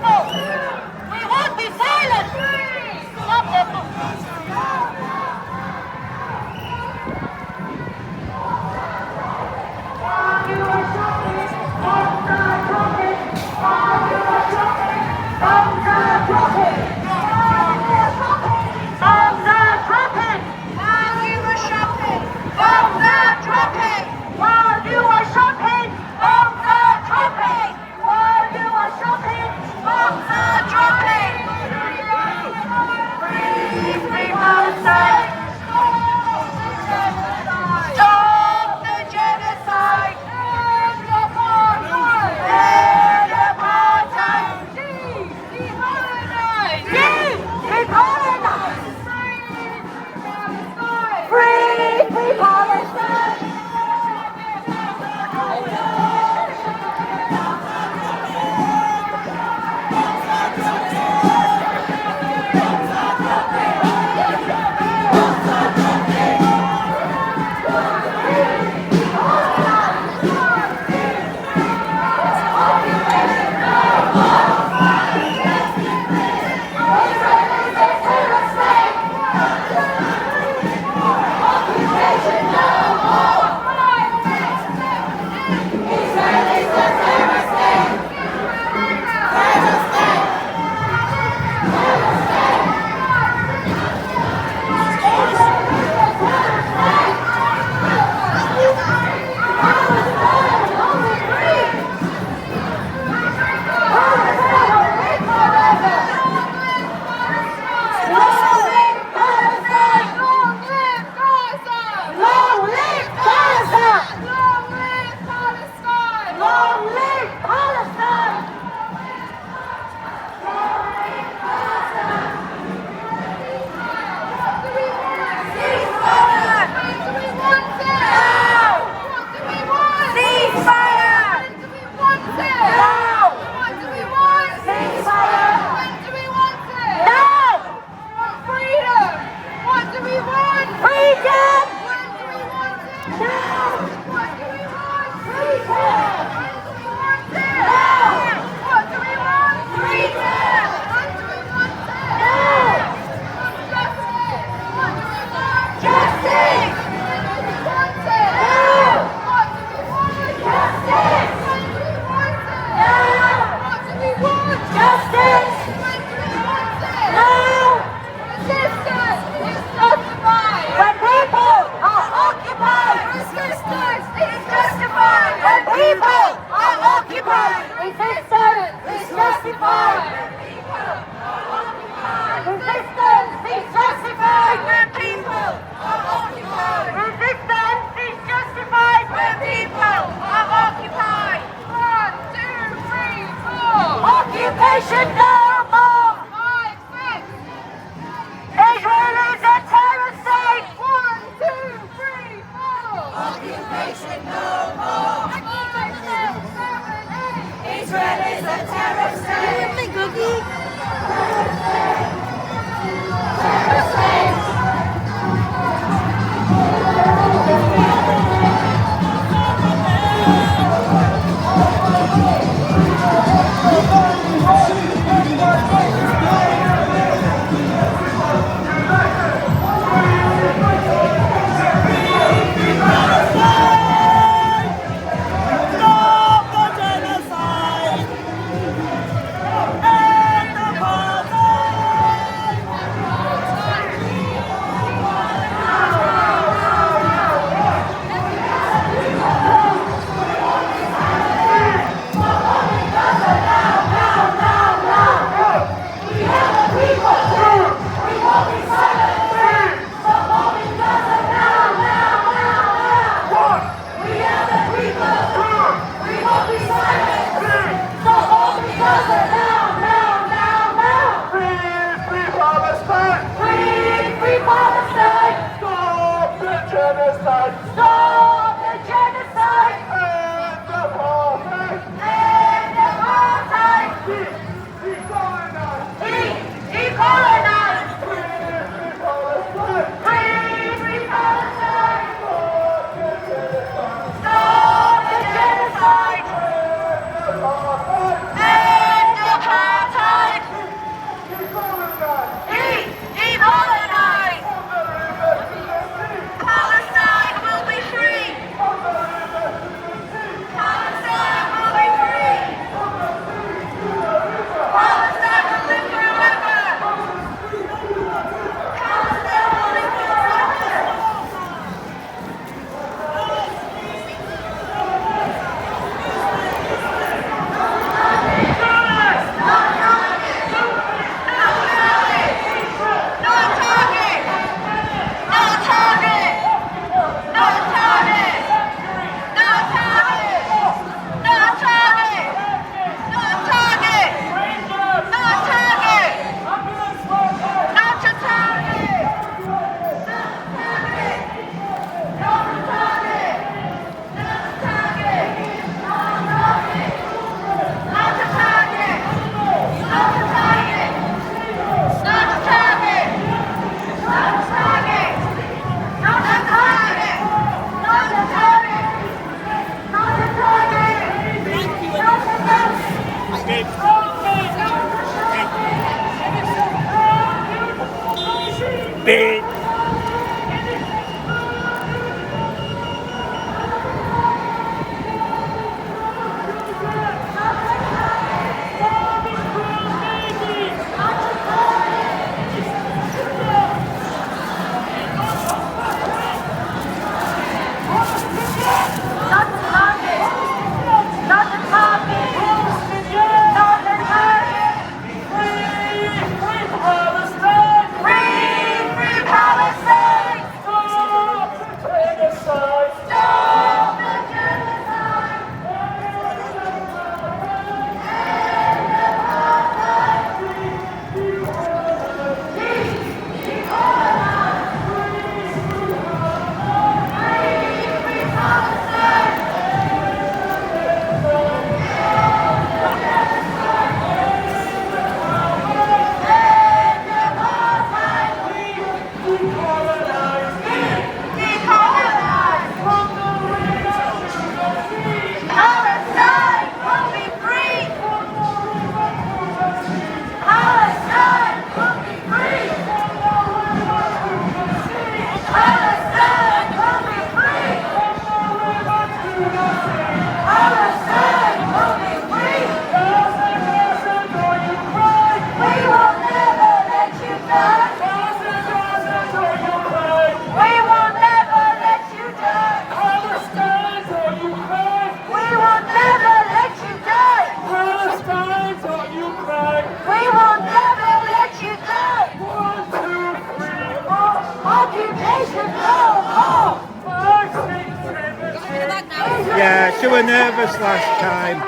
she were nervous last time,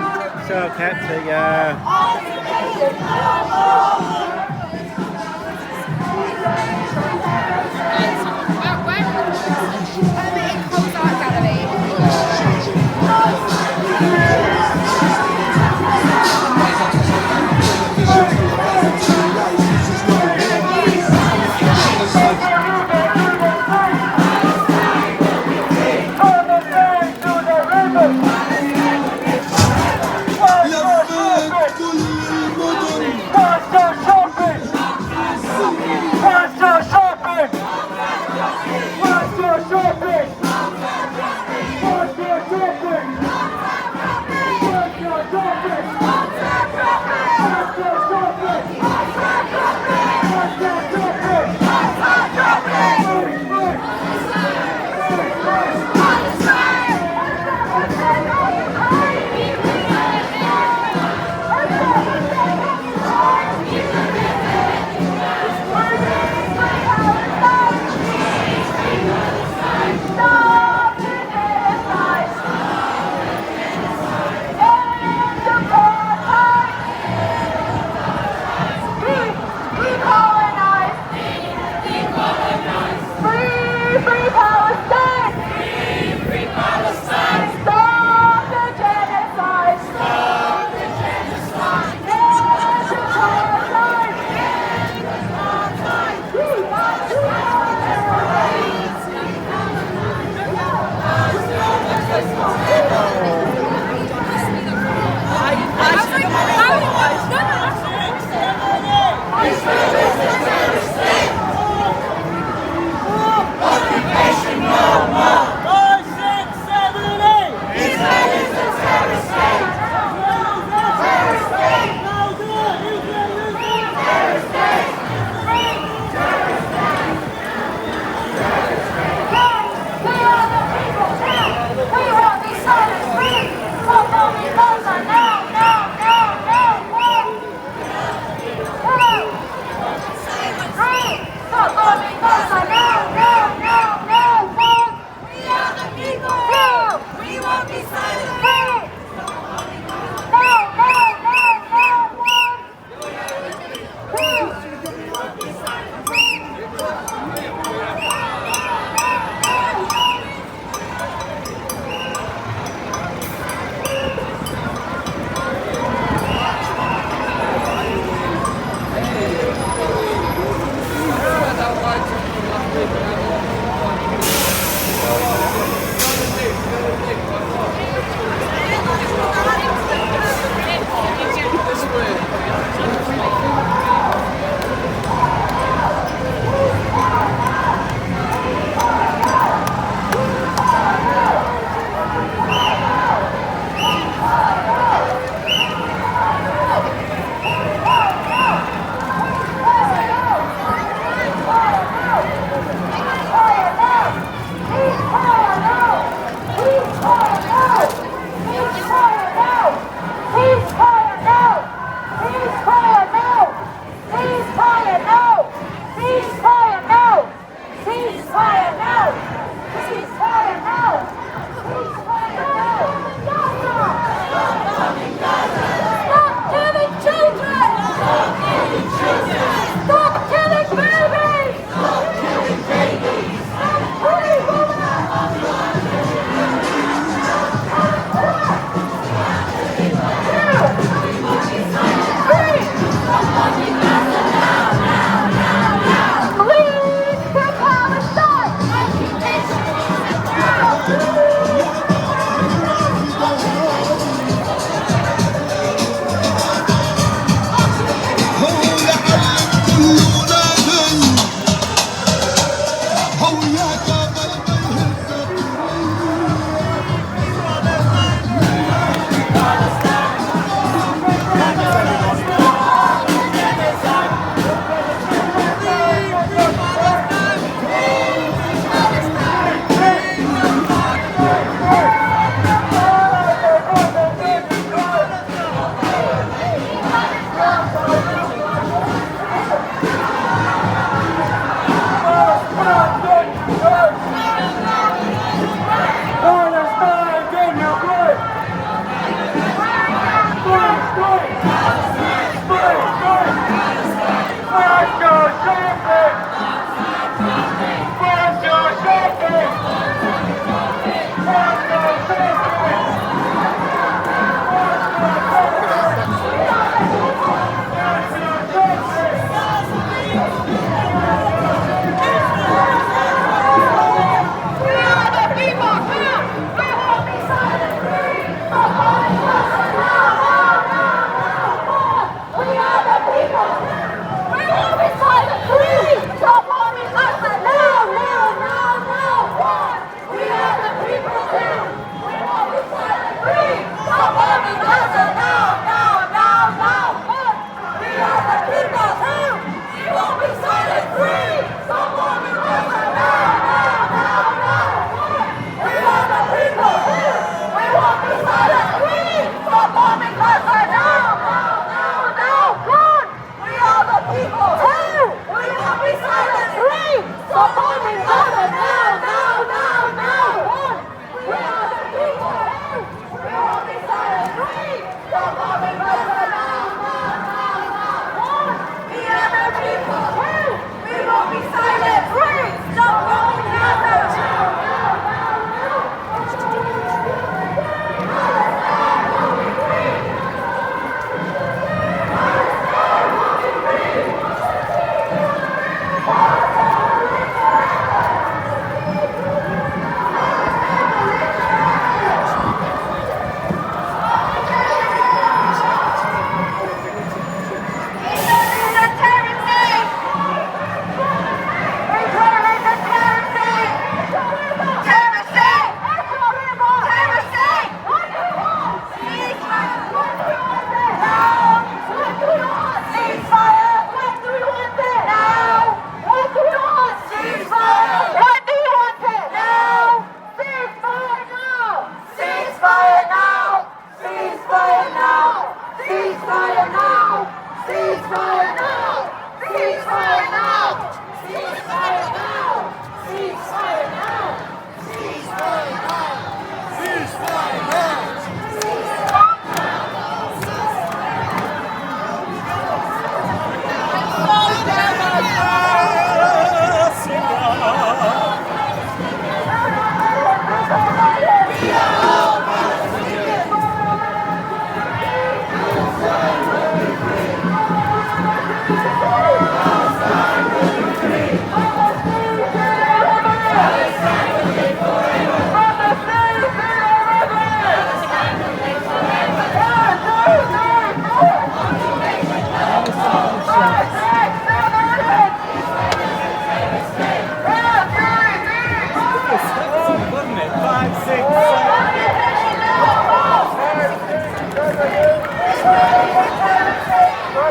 so I kept her,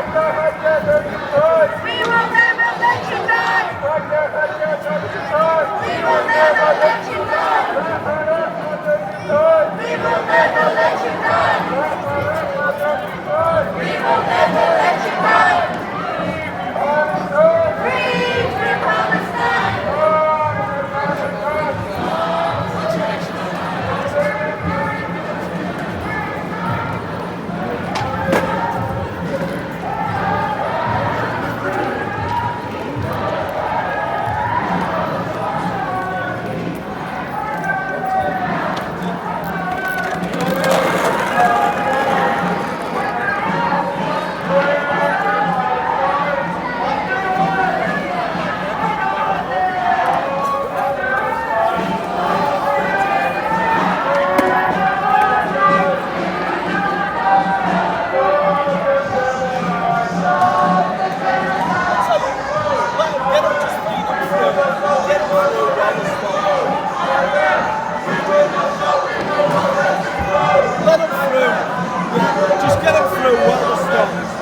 We will never let you die. We will never let you die. We will never let you die. We will never let you die. Free Palestine. Let them through. Just get them through. What the stop?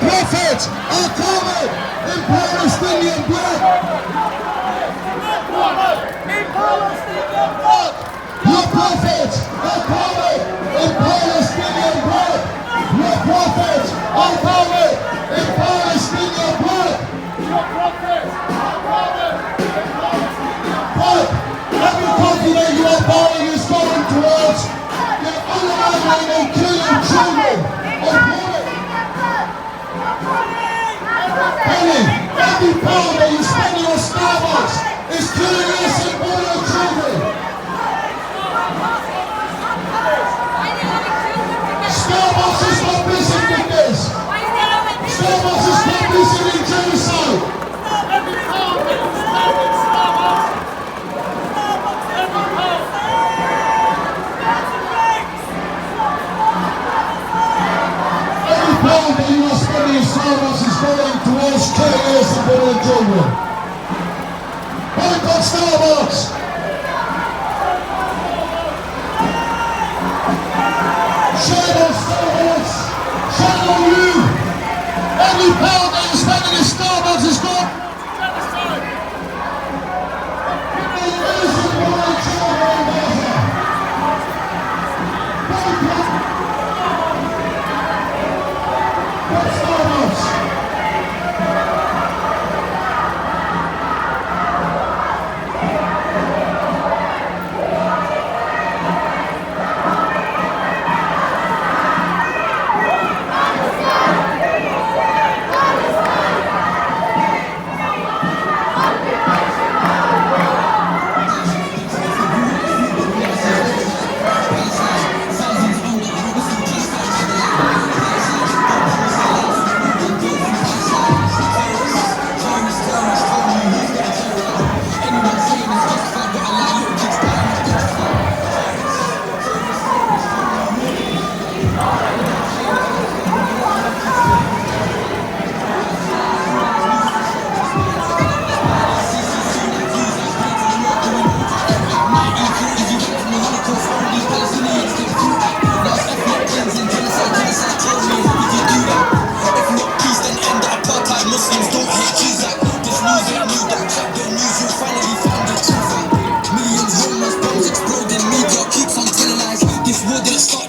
prophets are covered in Palestinian blood. Every pound that you spend on Starbucks is killing innocent women and children. Starbucks is complicit with this. Starbucks is complicit in genocide. Every pound that you spend on Starbucks. Every pound that you are spending in Starbucks is going towards killing innocent women and children. Boycott Starbucks! Shame on Starbucks! Shame on you! Every pound that you're spending in Starbucks is gone! Killing innocent women and children in Gaza! Boycott Starbucks!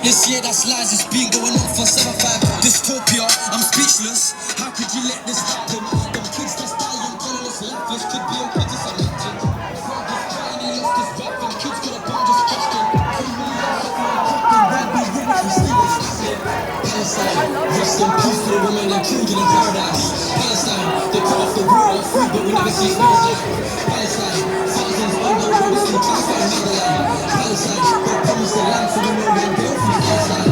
This year that's lies, it's been going on for 7-5. Dystopia, I'm speechless. How could you let this happen? Them kids just dying, colorless, lifeless. Could be a kid just elected. Father's crying, he lost his wife, and kids could have gone just trusting. 2 million suffering, copying, why be rich, we still existing. Palestine, rest in peace to the women and children in paradise. Palestine, they cut off the water, food, but we never see snows like. Palestine, thousands underground, we still just find another line. Palestine, they promised the land, so we know we're built from the outside.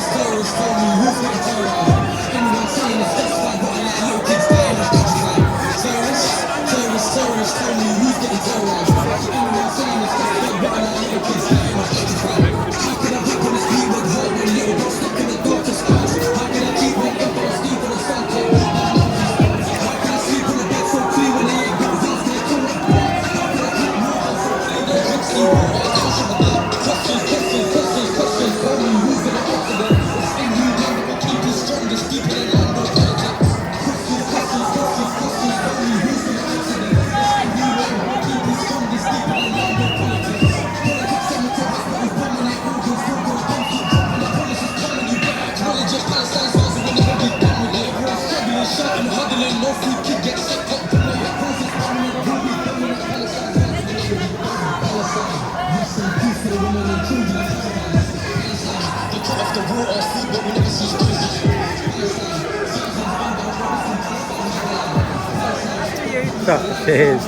Terrorists, tell me who's gonna terrorize. Anyone saying it's justified, but I like little kids dying of petrified. Terrorists, tell me who's getting terrorized. Anyone saying it's justified, but I like little kids dying of petrified. How can I hop on the speed with her when little girls stuck in the door to scars? How can I keep one up on the sleep when the sun comes? How can I sleep on the bed so clean when they ain't got things to come up? How can I keep moving so clean that I sleep on the questions, tell me who's gonna answer them. It's in you, man, that will keep you strong, just deeper than land or politics. Questions, tell me who's gonna answer them. It's in you, man, that will keep you strong, just deeper than land or politics. Politics tell me to us, but we're bombing like organs, don't keep dropping the promises, telling you better acknowledge it. Palestine's laws will never be done with it. Everyone's struggling, shouting, huddling, no food, kid gets sick up from it. Process permanent, will be permanent. Palestine's laws will never be done. Palestine, rest in peace to the women and children in paradise. They cut off the water, food, but we never see stories like That is.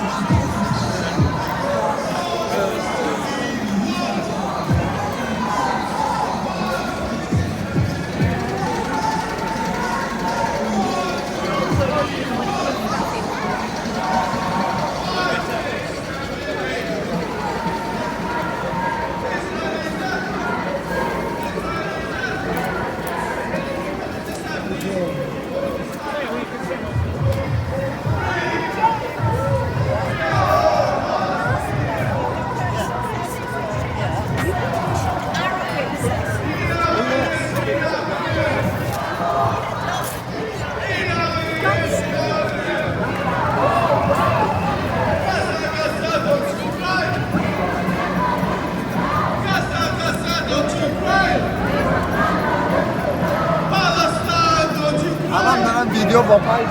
Video papai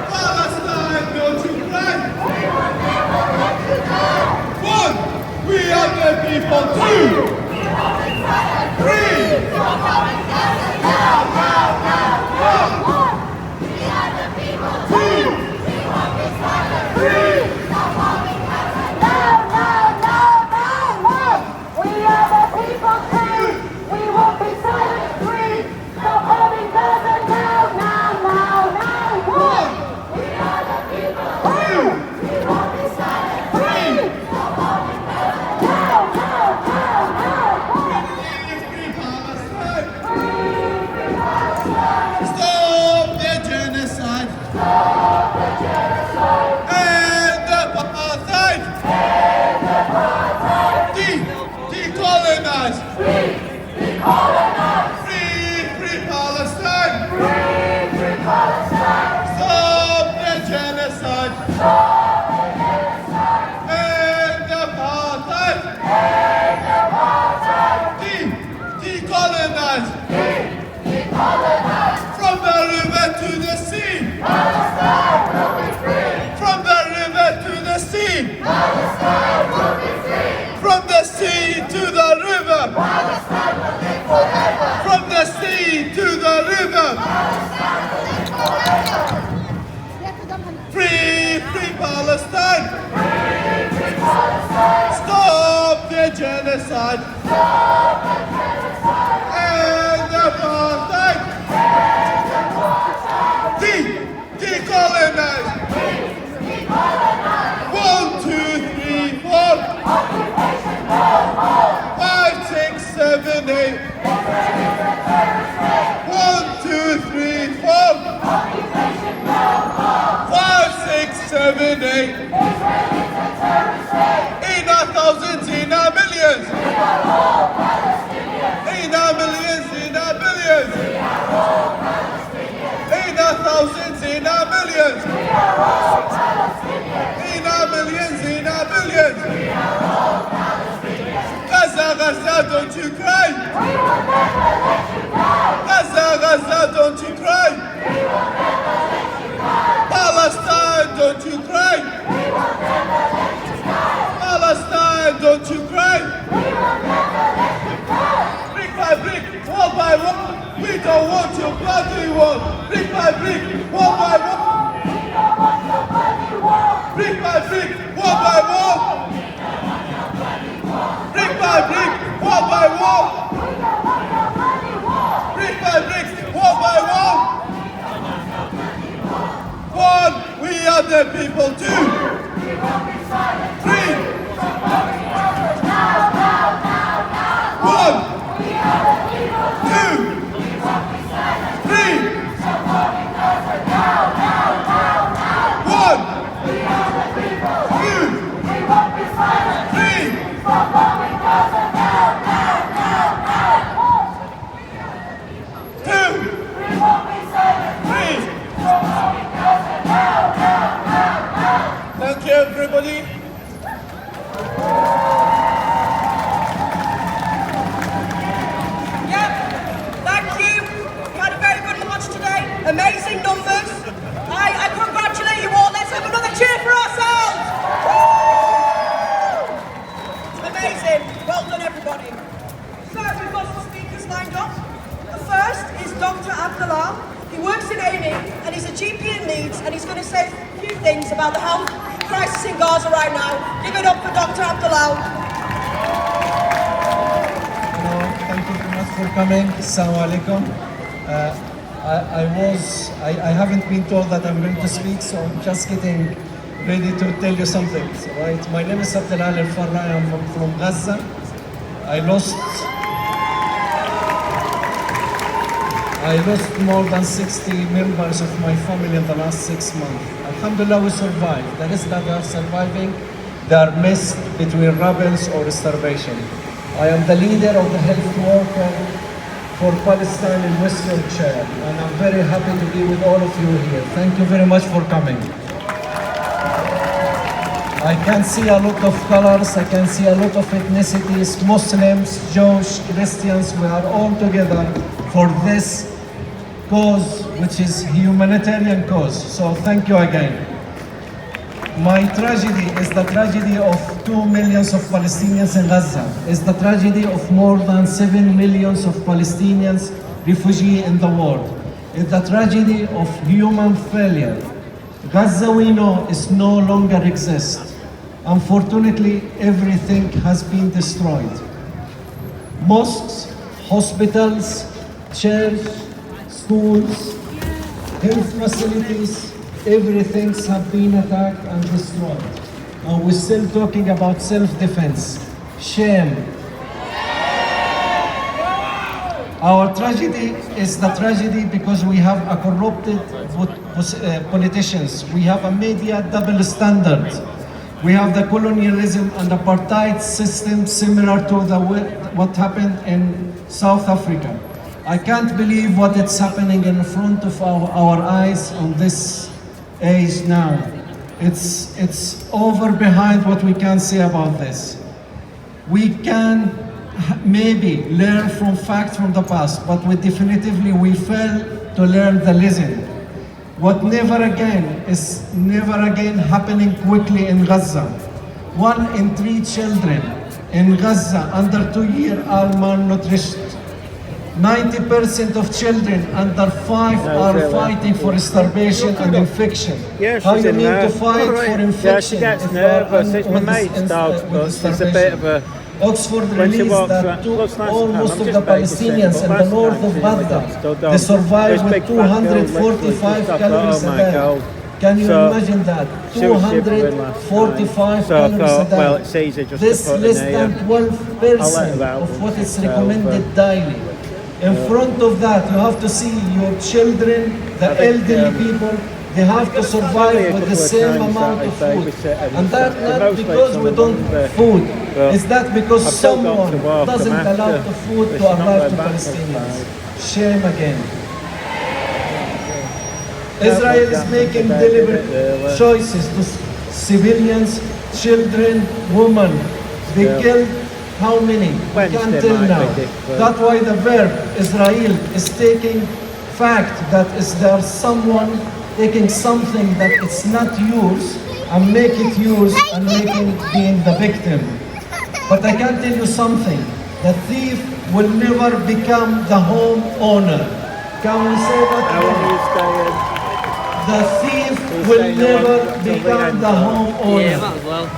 Palestine, don't you cry! One, we are the people. Two, three, four. End apartheid! Decolonize! Free Palestine! Stop the genocide! End apartheid! Decolonize! From the river to the sea! From the river to the sea! From the sea to the river! From the sea to the river! Free Palestine! Stop the genocide! End apartheid! Decolonize! 1, 2, 3, 4. 5, 6, 7, 8. 1, 2, 3, 4. 5, 6, 7, 8. In our thousands, in our millions. In our millions, in our billions. In our thousands, in our millions. In our millions, in our billions. Gaza, Gaza, don't you cry. Gaza, Gaza, don't you cry. Palestine, don't you cry. Palestine, don't you cry. Brick by brick, wall by wall. We don't want your bloody wall. Brick by brick, wall by wall. Brick by brick, wall by wall. Brick by brick, wall by wall. Brick by brick, wall by wall. One, we are the people too. 3. 1, 2, 3. 1, 2, 3. Thank you, everybody. Yep, thank you. We had a very good lunch today. Amazing numbers. I congratulate you all. Let's have another cheer for ourselves. Amazing. Well done, everybody. So we've got some speakers lined up. The first is Dr. Abdullah. He works in A&E and he's a GP in Leeds, and he's going to say a few things about the health crisis in Gaza right now. Give it up for Dr. Abdullah. Hello, thank you very much for coming. Assalamu alaikum. I haven't been told that I'm going to speak, so I'm just getting ready to tell you something. So, right, my name is Abdullah Al-Farra. I'm from Gaza. I lost more than 60 members of my family in the last 6 months. Alhamdulillah, we survived. The rest that are surviving, they are missed between rebels or starvation. I am the leader of the health worker for Palestine in West Yorkshire, and I'm very happy to be with all of you here. Thank you very much for coming. I can see a lot of colors, I can see a lot of ethnicities, Muslims, Jews, Christians. We are all together for this cause, which is humanitarian cause. So thank you again. My tragedy is the tragedy of 2 million of Palestinians in Gaza. It's the tragedy of more than 7 million of Palestinians refugees in the world. It's the tragedy of human failure. Gaza, we know, is no longer exists. Unfortunately, everything has been destroyed. Mosques, hospitals, churches, schools, health facilities, everything have been attacked and destroyed. And we're still talking about self-defense. Shame. Our tragedy is the tragedy because we have a corrupted politicians. We have a media double standard. We have the colonialism and apartheid system similar to what happened in South Africa. I can't believe what is happening in front of our eyes on this age now. It's over behind what we can say about this. We can maybe learn from facts from the past, but we fail to learn the lesson. What never again is never again happening quickly in Gaza. 1 in 3 children in Gaza under 2 years are malnourished. 90% of children under 5 are fighting for starvation and infection. Yeah, how she's you in need there. to fight for infection? Yeah, she gets if you are nervous. It's my mate's dog, but she's a bit of a... Oxford when she released walks that around- last night, almost I'm of just the babysitting, Palestinians but in the last north night of she Baghdad, still they done. survive This with big fat girl literally 245 just calories oh a my day. God. Can you So, imagine that? she was shivering last 245 night. So I calories a thought, day. well, it's easy just This to put less in here. than I'll let 12% her out of what once is it's recommended over. daily. In front of that, you have to see your children, the I think, elderly people, they have to survive Only a with the couple of same times amount that of I food. babysit and And that stuff. not Mostly because it's on we a don't Monday. food. But It's that because I've still got someone to walk them doesn't allow after. the food But to she's not arrive going to back till Palestinians. 5. Shame again. Israel is making deliberate choices to civilians, children, women. They killed how many? We Wednesday can't tell might be now. different. That's why the verb Israel is taking fact that is there someone taking something that it's not yours and make it yours and making being the victim. But I can tell you something. The thief will never become the home owner. Can we say that How long again? are you staying? The thief We'll will stay never till the become end, the though. home Yeah, owner. might as well.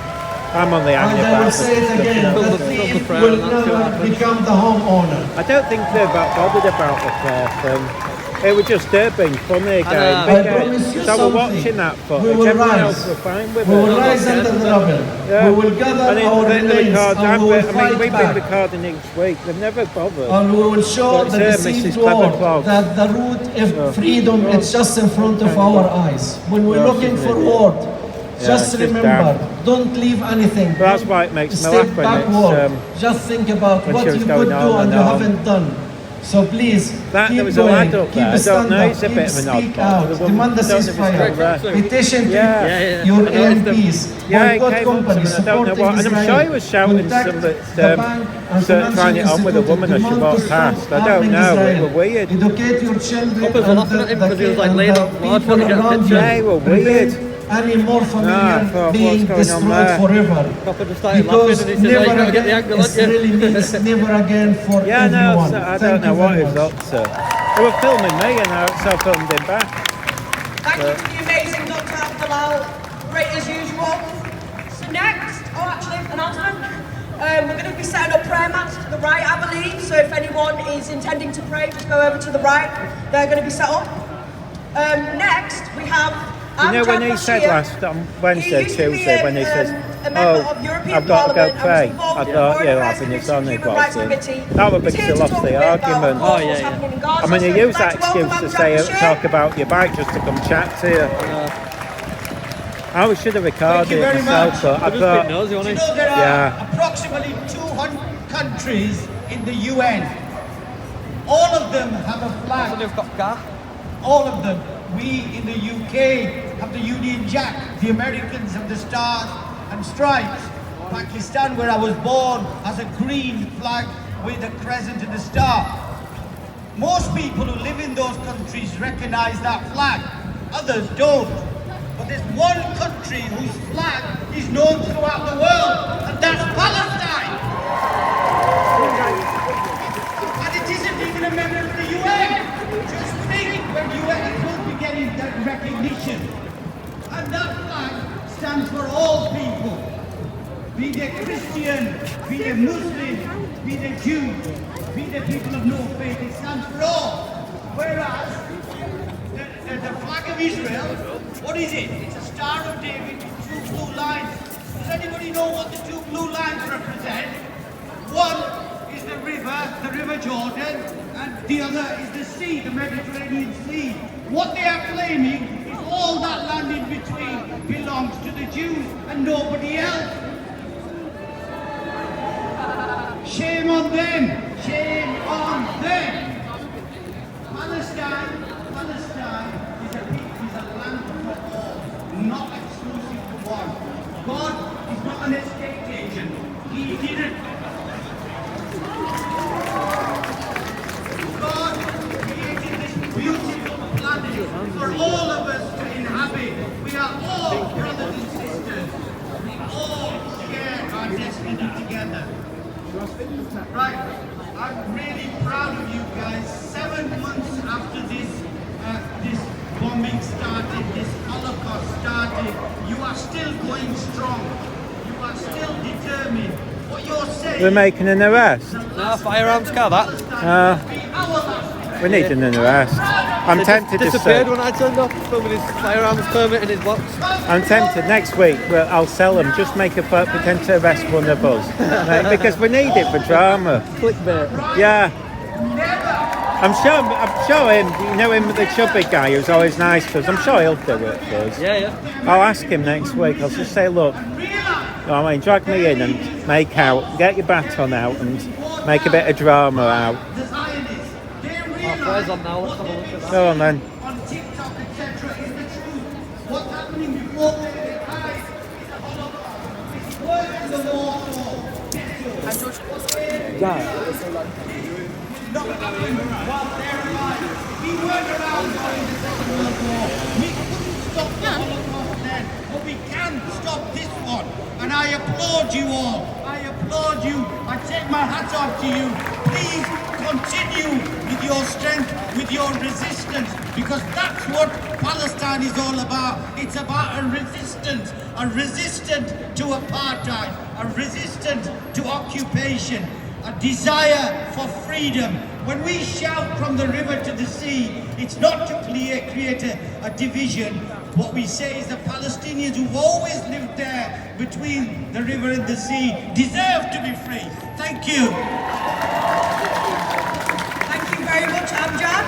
I'm on the And hang I will about say it again, it. the thief will never become the homeowner. I don't think they're that bothered about the Claire thing. It was just being funny again. know. I promise you So we're something. watching that We footage. will Everyone rise. else were fine with We will it. rise under the rubble. Yeah. We will gather And our in the remains record, and we will I mean, fight we've been back. recording each week. They've never bothered. And we will show But the there, deceived Mrs. world Pepperclough. that the root of freedom is just in front of Okay. our eyes. When we're Yeah, looking she's an forward, Yeah, just just remember, damn. don't leave anything. But that's Don't why it makes me step laugh when it's, backward. Just think about when what she was you going could do on and and you on. haven't done. So please, That, keep there was going, a lad up keep there. I don't stand know, up, he's a keep bit of an speak oddball. out, The woman- demand the I don't know if it's ceasefire, correct. petition Yeah. Yeah. your I noticed him. MPs, Yeah, he boycott came up to me, companies, I don't know supporting what, and I'm Israel, sure he was shouting contact some that, the bank and trying it on with a financial woman as she institutions, walked demand to past. stop I don't harming know, Israel. it were weird. Educate your children Others were laughing at him because he was, like, and laying the up large people trying to get a around picture. you. Yeah, they were Prevent weird. any more I familiar thought, being what's going on destroyed there? forever. Papa just started Because laughing and he said, oh, you never gotta get the again, angle, it aren't you? really means never again for Yeah, no, everyone. so I Thank don't know you what very he was much. up to. They were filming me and I filmed him back. Thank you for the amazing Dr. Abdalal. Great as usual. So next, actually, announcement. We're going to be setting up prayer mats to the right, I believe. So if anyone is intending to pray, just go over to the right. They're going to be set up. Next, we have. You know when he said last on Wednesday, Tuesday, when he says, "Oh, I've got to go pray," I thought, "Yeah, laughing his on it was." That would be because he lost the argument. Oh, yeah. I mean, you use that excuse to say talk about your bike just to come chat to you. I should have recorded you it very myself, much. but I Just thought, been nosy, You wasn't know, he? there are Yeah. approximately 200 countries in the UN. All of them have a flag. They've got car. All of them. We in the UK have the Union Jack. The Americans have the Stars and Stripes. Pakistan, where I was born, has a green flag with a crescent and a star. Most people who live in those countries recognize that flag. Others don't. But there's one country whose flag is known throughout the world, and that's Palestine. And it isn't even a member of the UN. Just think when UN will be getting that recognition. And that flag stands for all people. Be they Christian, be they Muslim, be they Jew, be they people of no faith, it stands for all. Whereas the flag of Israel, what is it? It's a Star of David with two blue lines. Does anybody know what the two blue lines represent? One is the River Jordan, and the other is the sea, the Mediterranean Sea. What they are claiming between belongs to the Jews and nobody else. Shame on them! Shame on them! Palestine is a land for all, not exclusive to one. God is not an estate agent. He didn't. God created this beautiful planet for all of us to inhabit. We are all brothers and sisters. We all share our destiny together. Right, I'm really proud of you guys. 7 months after this bombing started, this Holocaust started, you are still going strong. You are still determined. What you're saying... We're making an arrest. No, firearms car, that. We need an arrest. I'm tempted to disappeared say... when I turned up with his firearms permit in his box. I'm tempted next week. Well, I'll sell them. Just make a pretend to arrest one of us, right? Because we need it for drama. Clickbait. Yeah. I'm sure him. You know him, the chubby guy who's always nice to us. I'm sure he'll do it for us. Yeah. I'll ask him next week. I'll just say, look, I mean, drag me in and make out, get your baton out and make a bit of drama out. Fires on now. Let's have a look at that. Go on then. On TikTok, etc., is the truth. What's happening before their eyes is a Holocaust. It's worse than the Warsaw not happening while they're alive. We weren't around during the Second World War. We couldn't stop the Holocaust then, but we can stop this one. And I applaud you all. I applaud you. I take my hat off to you. Please continue with your strength, with your resistance, because that's what Palestine is all about. It's about a resistance to apartheid, a resistance to occupation, a desire for freedom. When we shout from the river to the sea, it's not to create a division. What we say is the Palestinians who've always lived there between the river and the sea deserve to be free. Thank you. Thank you very much, Amjad.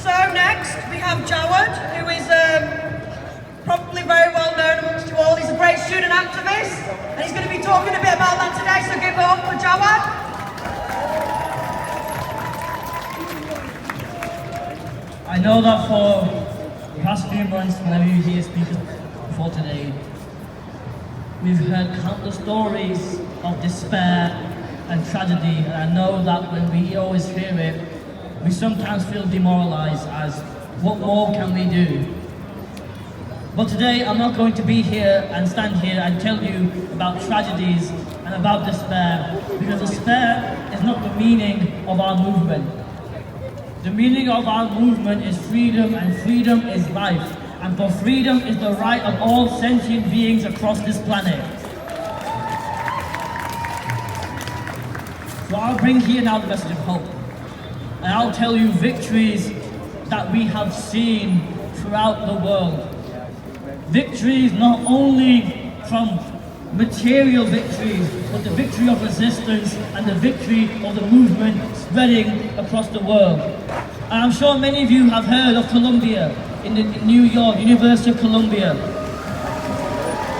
So next we have Jawad, who is probably very well known amongst you all. He's a great student activist, and he's going to be talking a bit about that today, so give it up for Jawad. I know that for the past few months, whenever you hear speakers before today, we've heard countless stories of despair and tragedy, and I know that when we always hear it, we sometimes feel demoralized as what more can we do? But today I'm not going to be here and stand here and tell you about tragedies and about despair, because despair is not the meaning of our movement. The meaning of our movement is freedom, and freedom is life. And for freedom is the right of all sentient beings across this planet. So I'll bring here now the message of hope. And I'll tell you victories that we have seen throughout the world. Victories not only from material victories, but the victory of resistance and the victory of the movement spreading across the world. And I'm sure many of you have heard of Columbia in New York, University of Columbia.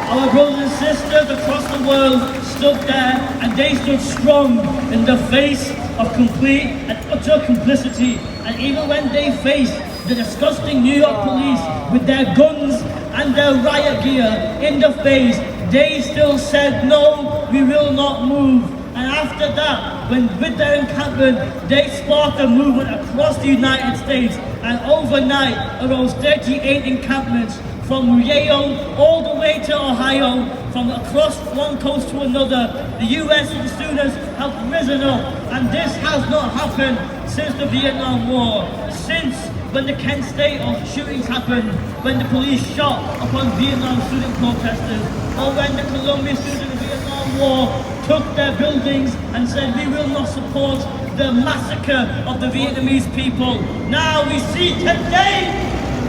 Our brothers and sisters across the world stood there, and they stood strong in the face of complete and utter complicity. And even when they faced the disgusting New York police with their guns and their riot gear in the face, they still said, no, we will not move. And after that, when with their encampment, they sparked a movement across the United States, and overnight arose 38 encampments from Yale all the way to Ohio, from across one coast to another. The US and the students have risen up, and this has not happened since the Vietnam War, since when the Kent State shootings happened, when the police shot upon Vietnam student protesters, or when the Columbia students in the Vietnam War took their buildings and said, we will not support the massacre of the Vietnamese people. Now we see today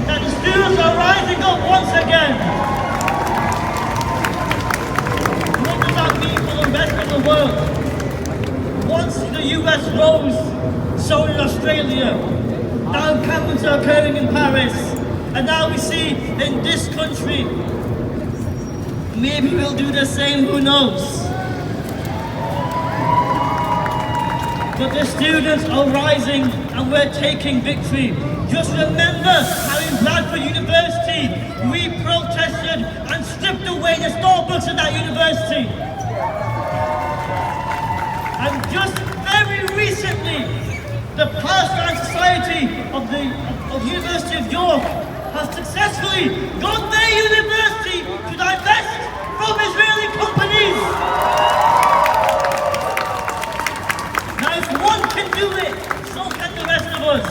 that the students are rising up once again. What does that mean for the rest of the world? Once the US rose, so did Australia. Now encampments are occurring in Paris, and now we we see in this country. Maybe we'll do the same, who knows? But the students are rising and we're taking victory. Just remember how in Bradford University we protested and stripped away the Starbucks at that university. And just very recently, the Palestine Society of the University of York has successfully got their university to divest from Israeli companies. Now if one can do it, so can the rest of us.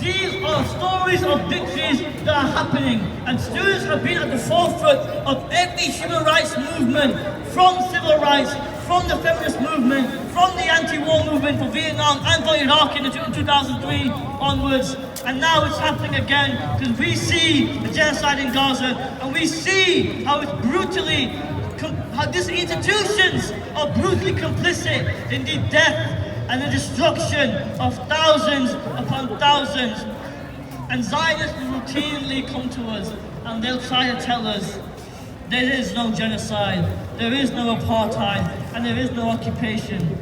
These are stories of victories that are happening, and students have been at the forefront of every human rights movement, from civil rights, from the feminist movement, from the anti-war movement for Vietnam and for Iraq in 2003 onwards. And now it's happening again because we see the genocide in Gaza and we see how it's brutally, how these institutions are brutally complicit in the death and the destruction of thousands upon thousands. And Zionists will routinely come to us and they'll try to tell us there is no genocide, there is no apartheid, and there is no occupation.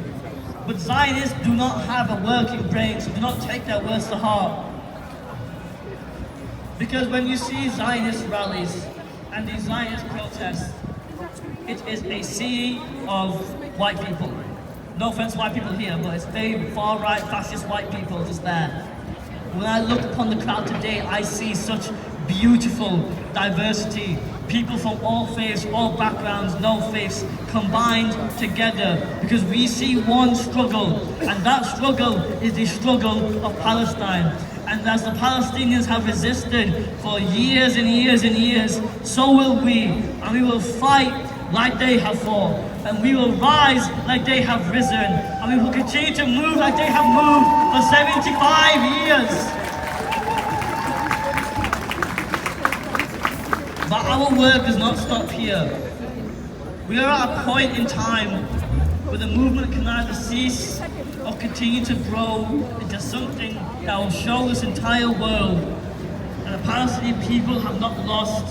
But Zionists do not have a working brain, so do not take their words to heart. Because when you see Zionist rallies and these Zionist protests, it is a sea of white people. No offense to white people here, but it's very far-right, fascist white people just there. When I look upon the crowd today, I see such beautiful diversity. People from all faiths, all backgrounds, no faiths, combined together because we see one struggle, and that struggle is the struggle of Palestine. And as the Palestinians have resisted for years and years and years, so will we. And we will fight like they have fought. And we will rise like they have risen. And we will continue to move like they have moved for 75 years. But our work does not stop here. We are at a point in time where the movement can either cease or continue to grow into something that will show this entire world that the Palestinian people have not lost,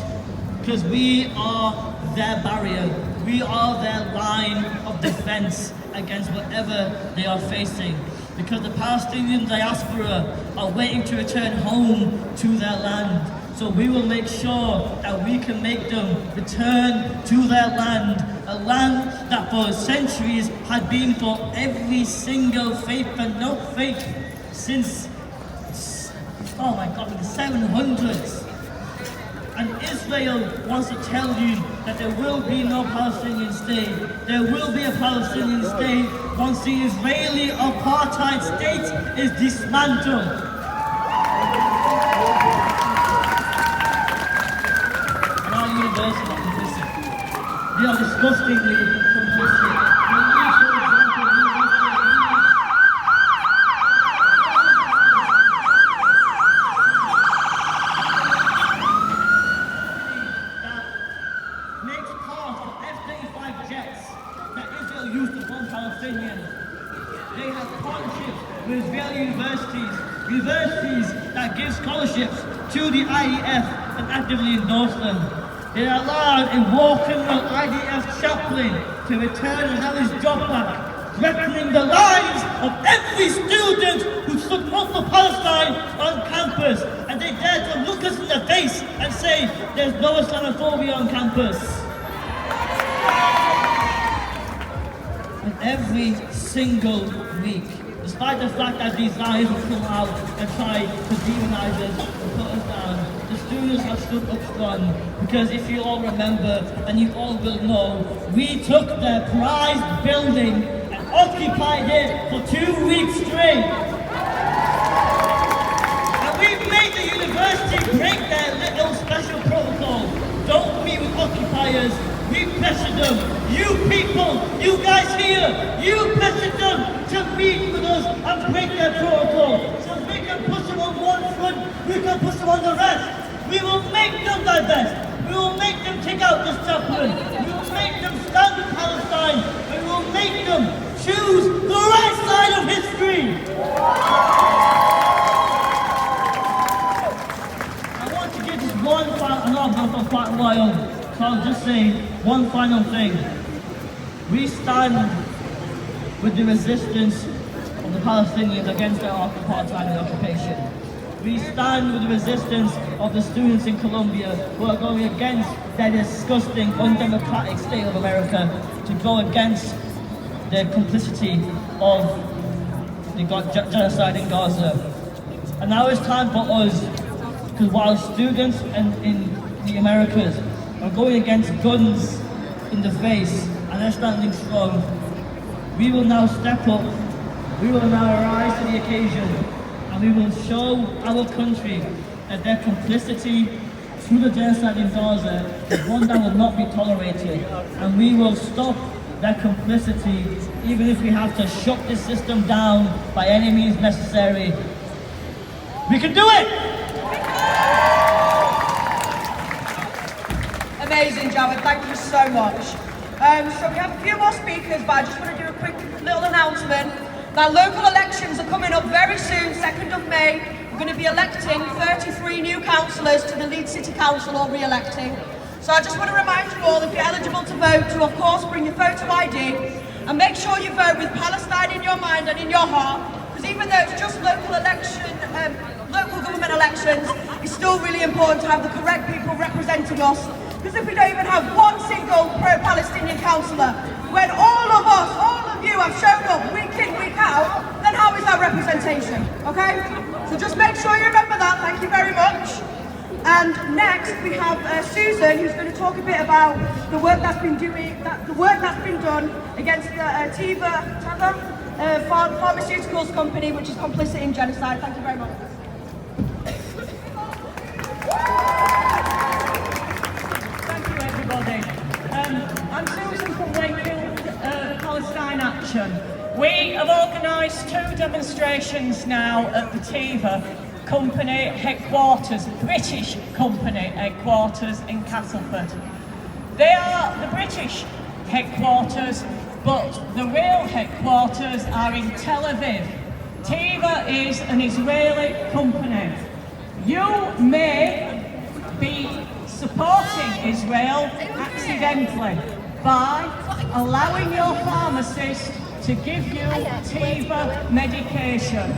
because we are their barrier. We are their line of defense against whatever they are facing. Because the Palestinian diaspora are waiting to return home to their land. So we will make sure that we can make them return to their land, a land that for centuries had been for every single faith and no faith since, oh my God, the 700s. And Israel wants to tell you that there will be no Palestinian state. There will be a Palestinian state once the Israeli apartheid state is dismantled. University are complicit. They are disgustingly complicit. That makes part of F-35 jets that Israel used to bomb Palestinians. They have partnerships with Israeli universities that give scholarships to the IDF and actively endorse them. They allowed a war criminal IDF chaplain to return and have his job back, threatening the lives of every student who stood up for Palestine on campus. And they dared to look us in the face and say, there's no Islamophobia on campus. And every single week, despite the fact that these guys will come out and try to demonize us and put us down, the students have stood up strong. Because if you all remember, and you all will know, we took their prized building and occupied it for 2 weeks straight. And we made the university break their little special protocol. Don't meet with occupiers. We pressured them. You people, you guys here, you pressured them to meet with us and break their protocol. So we can push them on one front, we can push them on the rest. We will make them divest. We will make them take out this chaplain. We will make them stand with Palestine. We will make them choose the right side of history. And I know I've gone for quite a while, so I'll just say one final thing. We stand with the resistance of the Palestinians against their apartheid and occupation. We stand with the resistance of the students in Colombia who are going against their disgusting, undemocratic state of America to go against the complicity of the genocide in Gaza. And now it's time for us, because while students in the Americas are going against guns in the face and they're standing strong, we will now step up, we will now rise to the occasion, and we will show our country that their complicity through the genocide in Gaza is one that will not be tolerated, and we will stop their complicity even if we have to shut this system down by any means necessary. We can do it! Amazing, Javed, thank you so much. So we have a few more speakers, but I just want to do a quick little announcement. Now, local elections are coming up very soon, 2nd of May. We're going to be electing 33 new councillors to the Leeds City Council, or re-electing. So I just want to remind you all, if you're eligible to vote, to of course bring your photo ID and make sure you vote with Palestine in your mind and in your heart, because even though it's just local government elections, it's still really important to have the correct people representing us. Because if we don't even have one single pro-Palestinian councillor, when all of us, all of you have shown up week in, week out, then how is that representation, okay? So just make sure you remember that, thank you very much. And next we have Susan, who's going to talk a bit about the work that's been done against the Teva Pharmaceuticals company, which is complicit in genocide. Thank you very much. I'm Susan from Wakefield Palestine Action. We have organised 2 demonstrations now at the Teva company headquarters, British company headquarters in Castleford. They are the British headquarters, but the real headquarters are in Tel Aviv. Teva is an Israeli company. You may be supporting Israel accidentally by allowing your pharmacist to give you Teva medication.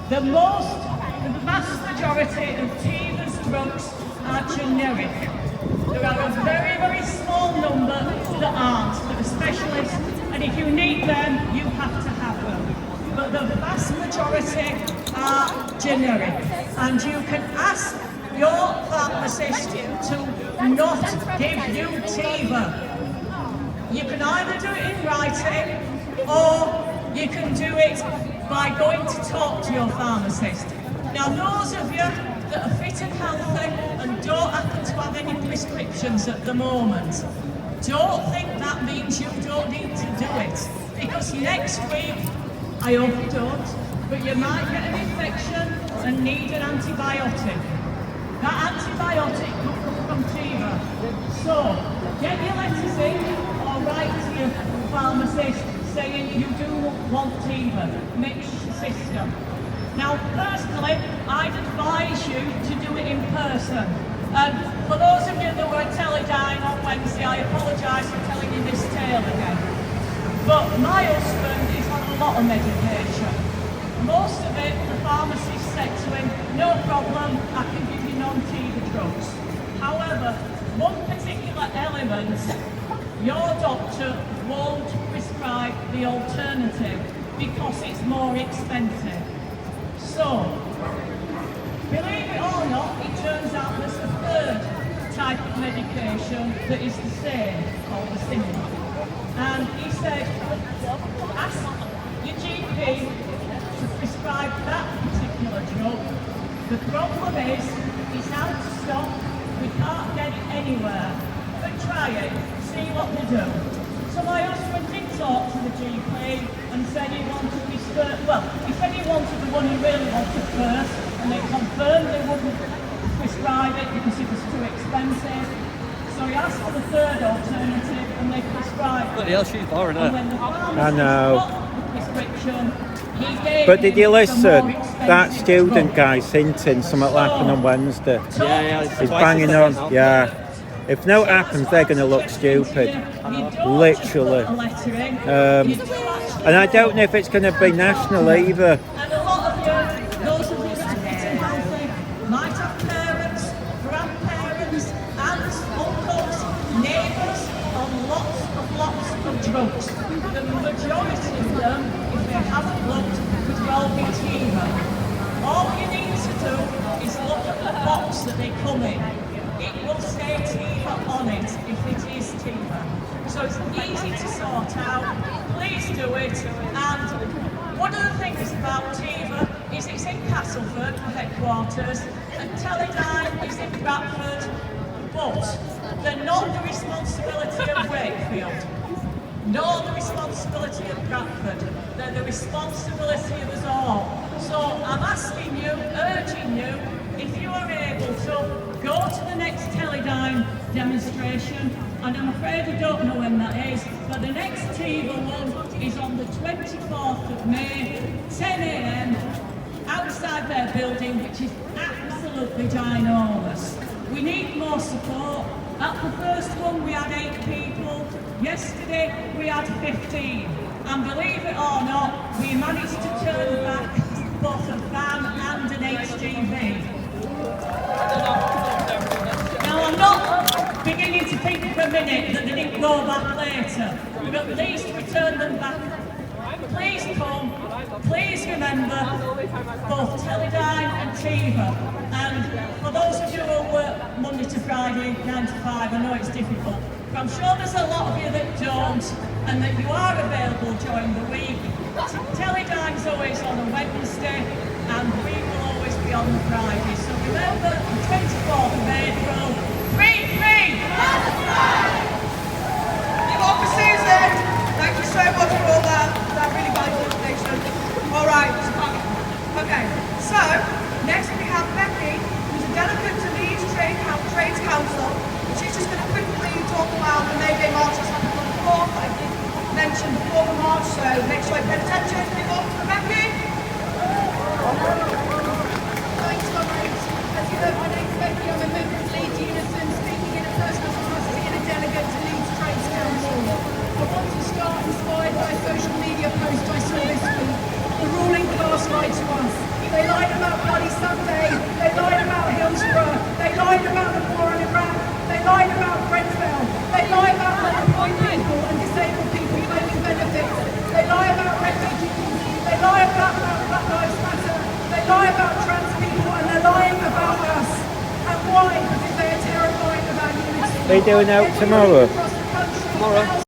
The vast majority of Teva's drugs are generic. There are a very, very small number that aren't, that are specialists, and if you need them, you have to have them. But the vast majority are generic, and you can ask your pharmacist to not give you Teva. You can either do it in writing, or you can do it by going to talk to your pharmacist. Now, those of you that are fit and healthy and don't happen to have any prescriptions at the moment, don't think that means you don't need to do it. Because next week, I hope you don't, but you might get an infection and need an antibiotic. That antibiotic could come from Teva. So, get your letters in or write to your pharmacist saying you do want Teva. Mix your system. Now, personally, I'd advise you to do it in person. And for those of you that were at Teledyne on Wednesday, I apologise for telling you this tale again. But my husband is on a lot of medication. Most of it, the pharmacist said to him, no problem, I can give you non-Teva drugs. However, one particular element, your doctor won't prescribe the alternative because it's more expensive. So, believe it or not, it turns out there's a 3rd type of medication that is the same, called the similar. And he said, ask your GP to prescribe that particular drug. The problem is, it's out of stock, we can't get it anywhere. But try it, see what they do. So my husband did talk to the GP and said he wanted his first, well, he said he wanted the one he really wanted first, and they confirmed they wouldn't prescribe it because it was too expensive. So he asked for the 3rd alternative and they prescribed it. Bloody hell, she's boring, and isn't when the I pharmacist know. got the prescription, he But did you listen? That student guy's hinting something will happen on Wednesday. Yeah, He's banging on. Yeah. If no happens, they're going to look stupid. Literally. And I don't know if it's going to be national either. And a lot of you, those of you that are fit and healthy, might have parents, grandparents, aunts, uncles, neighbours on lots of drugs. The majority of them, if they haven't looked, could well be TIVA. All you need to do is look at the box that they come in. It will say TIVA on it if it is TIVA. So it's easy to sort out. Please do it. And one of the things about TIVA is it's in Castleford, headquarters, and Teledyne is in Bradford, but they're not the responsibility of Wakefield, nor the responsibility of Bradford. They're the responsibility of us all. So I'm asking you, urging you, if you are able to, go to the next Teledyne demonstration, and I'm afraid I don't know when that is, but the next TIVA one is on the 24th of May, 10 a.m, outside their building, which is absolutely ginormous. We need more support. At the first one we had 8 people, yesterday we had 15, and believe it or not, we managed to turn back both a van and an HGV. Now I'm not beginning to think for a minute that they didn't go back later, but at least we turned them back. Please come, please remember both Teledyne and TIVA. And for those of you who work Monday to Friday, 9 to 5, I know it's difficult, but I'm sure there's a lot of you that don't, and that you are available during the week. Teledyne's always on a Wednesday, and we will always be on the Friday. So remember, the 24th of April, free! Democracy is it. Thank you so much for all that really valuable information. All right, okay. So next we have Becky, who's a delegate to Leeds Trades Council. She's just going to quickly talk about the May Day March that's happened on the 4th. I did mention before the march, so make sure you pay attention. Big up for Becky. Thanks, Lawrence. As you know, my name's Becky. I'm a member of Leeds Unison, speaking in a personal capacity and a delegate to Leeds Trades Council. I want to start inspired by a social media post I saw this week. The ruling class lied to us. They lied about Bloody Sunday. They lied about Hillsborough. They lied about the war in Iraq. They lied about Grenfell. They lie about unemployed people and disabled people claiming benefits. They lie about refugees. They lie about Black Lives Matter. They lie about trans people, and they're lying about us. And why? Because they are terrified of our unity. They doing out tomorrow? Across the country,